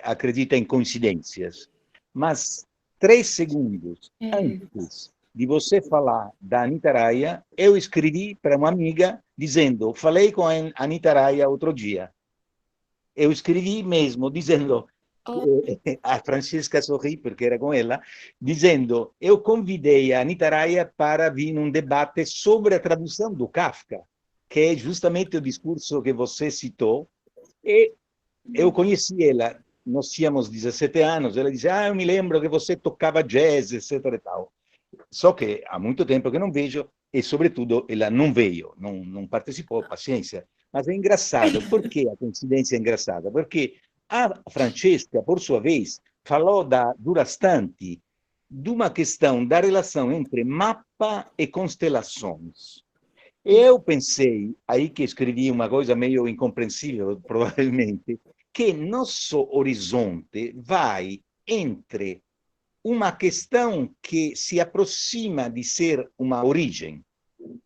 acredita em coincidências, mas 3 segundos antes de você falar da Anita Raya, eu escrevi para uma amiga dizendo: falei com a Anita Raya outro dia. Eu escrevi mesmo dizendo, a Francesca sorri porque era com ela, dizendo: eu convidei a Anita Raya para vir num debate sobre a tradução do Kafka, que é justamente o discurso que você citou, e eu conheci ela, nós tínhamos 17 anos, ela disse: eu me lembro que você tocava jazz, etc. e tal. Só que há muito tempo que não vejo, e sobretudo ela não veio, não participou, paciência. Mas é engraçado. Por que a coincidência é engraçada? Porque a Francesca, por sua vez, falou da Durastante, de uma questão da relação entre mapa e constelações. Eu pensei, aí que escrevi uma coisa meio incompreensível, provavelmente, que nosso horizonte vai entre uma questão que se aproxima de ser uma origem,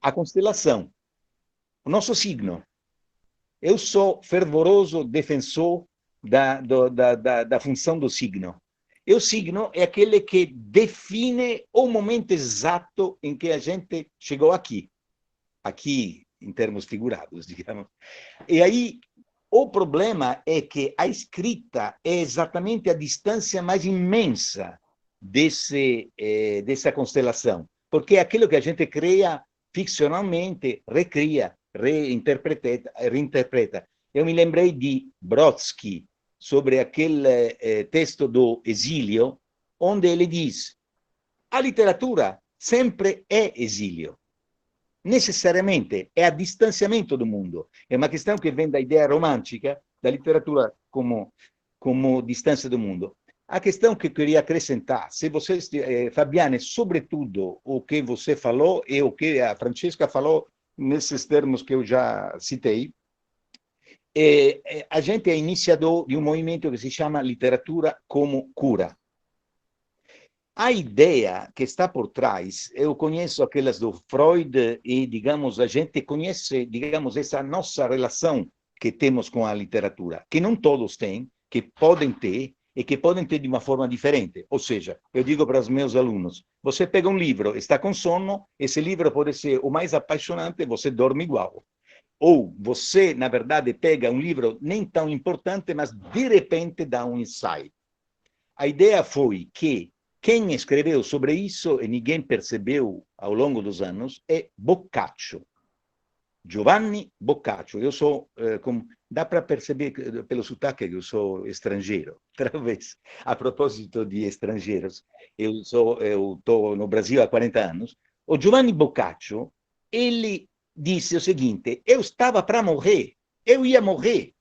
a constelação, o nosso signo. Eu sou fervoroso defensor da função do signo. E o signo é aquele que define o momento exato em que a gente chegou aqui. Aqui, em termos figurados, digamos. E aí, o problema é que a escrita é exatamente a distância mais imensa dessa constelação, porque é aquilo que a gente cria ficcionalmente, recria, reinterpreta. Eu me lembrei de Brodsky, sobre aquele texto do Exílio, onde ele diz: a literatura sempre é exílio. Necessariamente é a distanciamento do mundo. É uma questão que vem da ideia romântica da literatura como distância do mundo. A questão que eu queria acrescentar, se você, Fabiane, sobretudo o que você falou e o que a Francesca falou nesses termos que eu já citei, a gente é iniciador de um movimento que se chama literatura como cura. A ideia que está por trás, eu conheço aquelas do Freud e, digamos, a gente conhece, digamos, essa nossa relação que temos com a literatura, que não todos têm, que podem ter e que podem ter de uma forma diferente. Ou seja, eu digo para os meus alunos, você pega um livro, está com sono, esse livro pode ser o mais apaixonante, você dorme igual. Ou você, na verdade, pega um livro nem tão importante, mas de repente dá um insight. A ideia foi que quem escreveu sobre isso, e ninguém percebeu ao longo dos anos, é Boccaccio. Giovanni Boccaccio. Eu sou, dá para perceber pelo sotaque que eu sou estrangeiro. Talvez, a propósito de estrangeiros, eu estou no Brasil há 40 anos. O Giovanni Boccaccio, ele disse o seguinte: eu estava para morrer, eu ia morrer.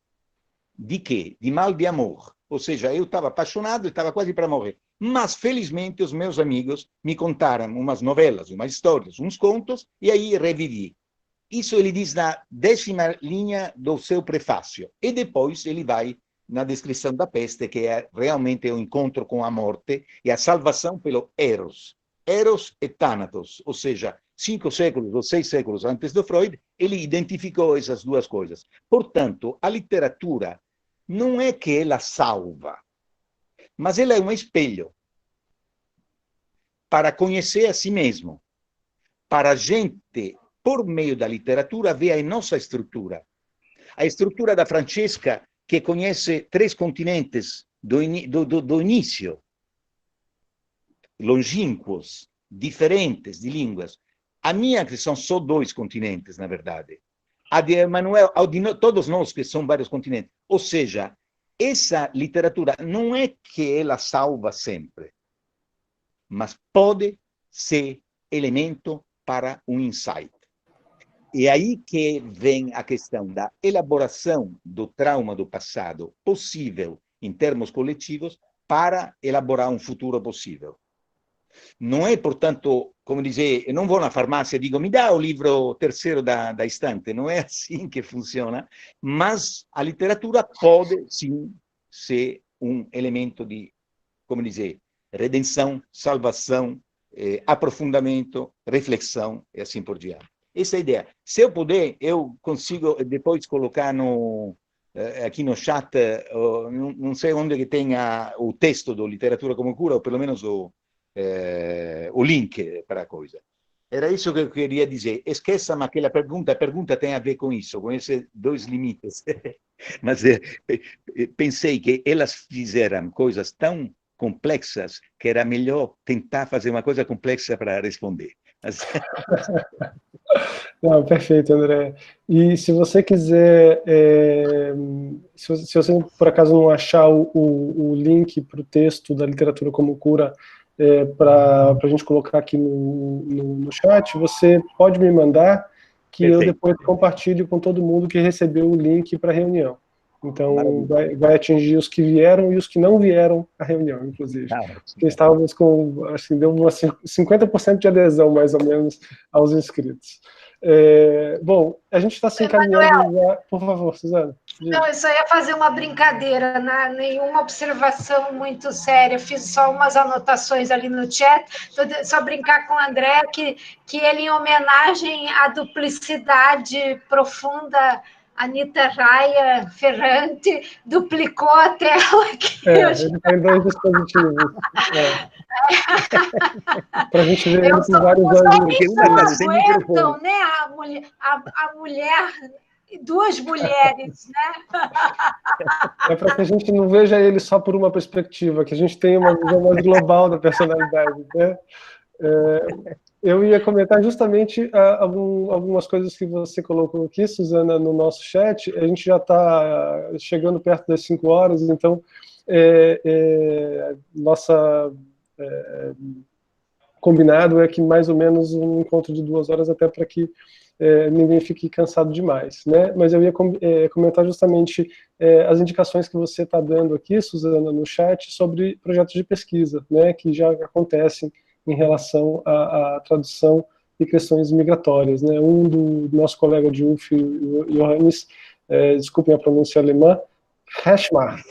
De quê? De mal de amor. Ou seja, eu estava apaixonado, estava quase para morrer. Mas, felizmente, os meus amigos me contaram umas novelas, umas histórias, uns contos, e aí revivi. Isso ele diz na 10ª linha do seu prefácio. E depois ele vai na descrição da peste, que é realmente o encontro com a morte e a salvação pelo Eros. Eros e Thanatos, ou seja, 5 séculos ou 6 séculos antes do Freud, ele identificou essas duas coisas. Portanto, a literatura não é que ela salva, mas ela é um espelho para conhecer a si mesmo, para a gente, por meio da literatura, ver a nossa estrutura. A estrutura da Francesca, que conhece 3 continentes do início, longínquos, diferentes de línguas. A minha, que são só 2 continentes, na verdade. A de Emmanuel, todos nós, que são vários continentes. Ou seja, essa literatura não é que ela salva sempre, mas pode ser elemento para um insight. E aí que vem a questão da elaboração do trauma do passado possível em termos coletivos para elaborar um futuro possível. Não é, portanto, como dizer, eu não vou na farmácia e digo, me dá o livro terceiro da estante. Não é assim que funciona, mas a literatura pode, sim, ser um elemento de, como dizer, redenção, salvação, aprofundamento, reflexão e assim por diante. Essa é a ideia. Se eu puder, eu consigo depois colocar aqui no chat, não sei onde que tenha o texto do Literatura como Cura, ou pelo menos o link para a coisa. Era isso que eu queria dizer. Esqueça, mas aquela pergunta, a pergunta tem a ver com isso, com esses 2 limites. Mas pensei que elas fizeram coisas tão complexas que era melhor tentar fazer uma coisa complexa para responder. Mas... Não, perfeito, André. E se você quiser, se você por acaso não achar o link para o texto da Literatura como Cura, para a gente colocar aqui no chat, você pode me mandar, que perfeito. Eu depois compartilho com todo mundo que recebeu o link para a reunião. Então, vai atingir os que vieram e os que não vieram à reunião, inclusive. Porque estávamos com, assim, deu 50% de adesão, mais ou menos, aos inscritos. Bom, a gente está se encaminhando já... Por favor, Suzana. Não, eu só ia fazer uma brincadeira, nenhuma observação muito séria, fiz só umas anotações ali no chat, só brincar com o André, que ele, em homenagem à duplicidade profunda, Anita Raya Ferrante, duplicou a tela. Ele está em 2 dispositivos. Para a gente ver ele com vários olhos. Não aguentam, né? A mulher... 2 mulheres, né? É para que a gente não veja ele só por uma perspectiva, que a gente tenha uma visão mais global da personalidade, né? Eu ia comentar justamente algumas coisas que você colocou aqui, Suzana, no nosso chat. A gente já está chegando perto das 5 horas, então nossa combinado é que mais ou menos um encontro de 2 horas, até para que ninguém fique cansado demais, né? Mas eu ia comentar justamente as indicações que você está dando aqui, Suzana, no chat, sobre projetos de pesquisa, né, que já acontecem em relação à tradução e questões migratórias, né? Um do nosso colega de UF, Johannes, desculpem a pronúncia alemã, Heschmar,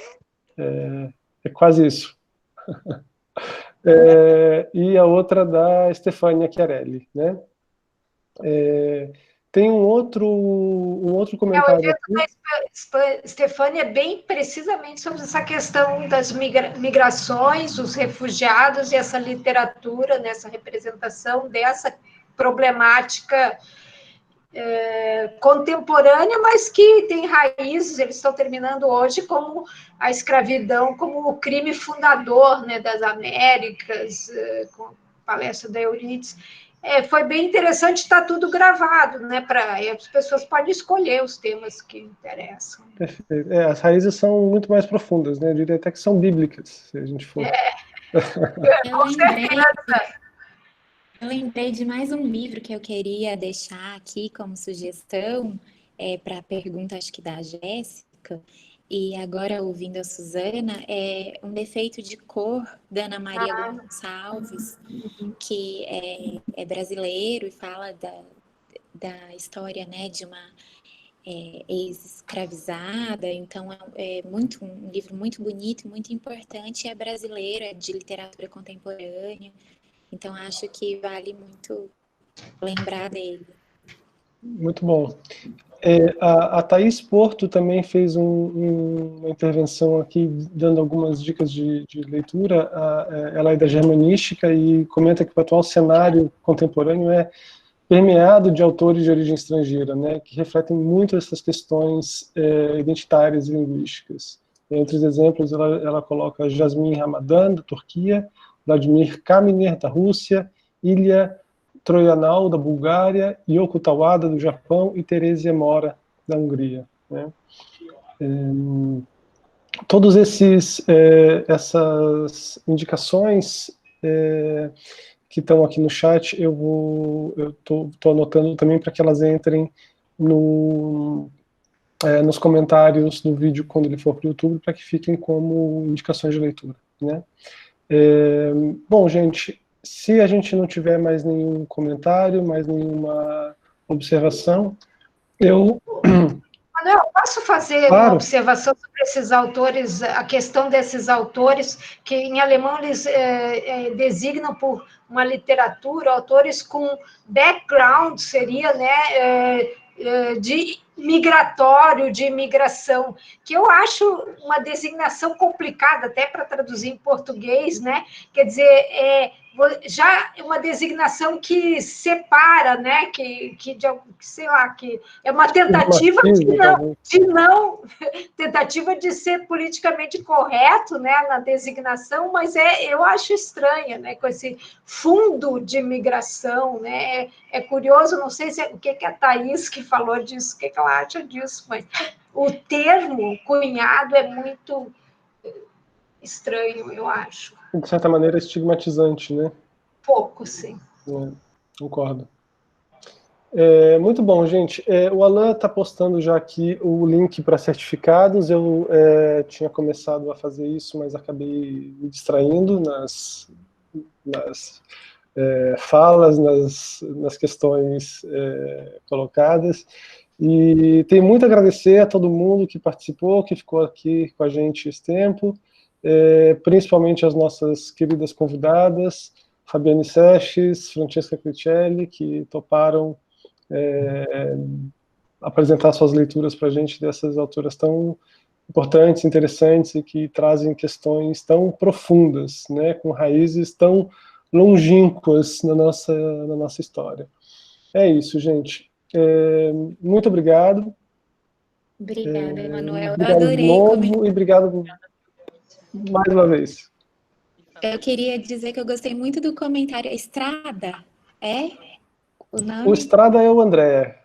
é quase isso. E a outra da Stefania Chiarelli, né? Tem um outro comentário. O evento da Stefania é bem precisamente sobre essa questão das migrações, os refugiados e essa literatura, nessa representação dessa problemática contemporânea, mas que tem raízes. Eles estão terminando hoje como a escravidão, como o crime fundador, né, das Américas, com a palestra da Euridice. Foi bem interessante, está tudo gravado, né? As pessoas podem escolher os temas que interessam. Perfeito. As raízes são muito mais profundas, né? Eu diria até que são bíblicas, se a gente for. Eu lembrei de mais um livro que eu queria deixar aqui como sugestão para a pergunta, acho que da Jéssica, e agora ouvindo a Suzana, é Um Defeito de Cor, da Ana Maria Gonçalves, que é brasileiro e fala da história, né, de uma ex-escravizada. Então é um livro muito bonito, muito importante, é brasileiro, é de literatura contemporânea, então acho que vale muito lembrar dele. Muito bom. A Thaís Porto também fez uma intervenção aqui, dando algumas dicas de leitura. Ela é da Germanística e comenta que o atual cenário contemporâneo é permeado de autores de origem estrangeira, né, que refletem muito essas questões identitárias e linguísticas. Entre os exemplos, ela coloca Jasmin Ramadan, da Turquia, Vladimir Kaminer, da Rússia, Ilya Troyanov, da Bulgária, Yoko Tawada, do Japão, e Teresia Mora, da Hungria, né? Todas essas indicações que estão aqui no chat, eu estou anotando também para que elas entrem nos comentários do vídeo quando ele for para o YouTube, para que fiquem como indicações de leitura, né? Bom, gente, se a gente não tiver mais nenhum comentário, mais nenhuma observação, Manuel, posso fazer uma observação sobre esses autores, a questão desses autores, que em alemão eles designam por uma literatura, autores com background, seria, né, de migratório, de imigração, que eu acho uma designação complicada até para traduzir em português, né? Quer dizer, já é uma designação que separa, né? Que sei lá, que é uma tentativa tentativa de ser politicamente correto, né, na designação, mas eu acho estranha, né, com esse fundo de imigração, né? É curioso, não sei o que a Thaís que falou disso, o que ela acha disso, mas o termo cunhado é muito estranho, eu acho. De certa maneira, estigmatizante, né? Pouco, sim. Concordo. Muito bom, gente. O Alan está postando já aqui o link para certificados. Eu tinha começado a fazer isso, mas acabei me distraindo nas falas nas questões colocadas. E tenho muito a agradecer a todo mundo que participou, que ficou aqui com a gente esse tempo, principalmente as nossas queridas convidadas, Fabiane Sesches, Francesca Cricelli, que toparam apresentar suas leituras para a gente dessas autoras tão importantes, interessantes e que trazem questões tão profundas, né, com raízes tão longínquas na nossa história. É isso, gente. Muito obrigado. Obrigada, Emanuel. Eu Obrigado adorei. de novo e obrigado mais uma vez. Eu queria dizer que eu gostei muito do comentário. Estrada, o nome? O Estrada é o André.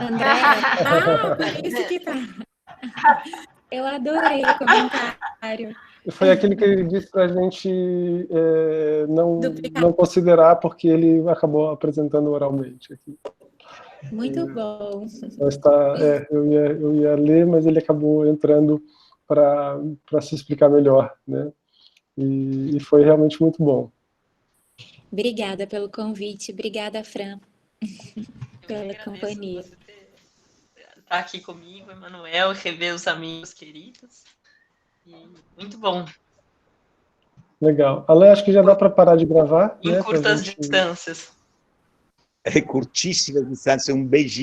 André? Ah, por isso que tá. Eu adorei o comentário. Foi aquele que ele disse para a gente não considerar, porque ele acabou apresentando oralmente aqui. Muito bom. Eu ia ler, mas ele acabou entrando para se explicar melhor, né? E foi realmente muito bom. Obrigada pelo convite. Obrigada, Fran, pela companhia. Você estar aqui comigo, Emanuel, rever os amigos queridos. E muito bom. Legal. Ale, acho que já dá para parar de gravar. Em curtas distâncias. Curtíssima distância, um beijinho.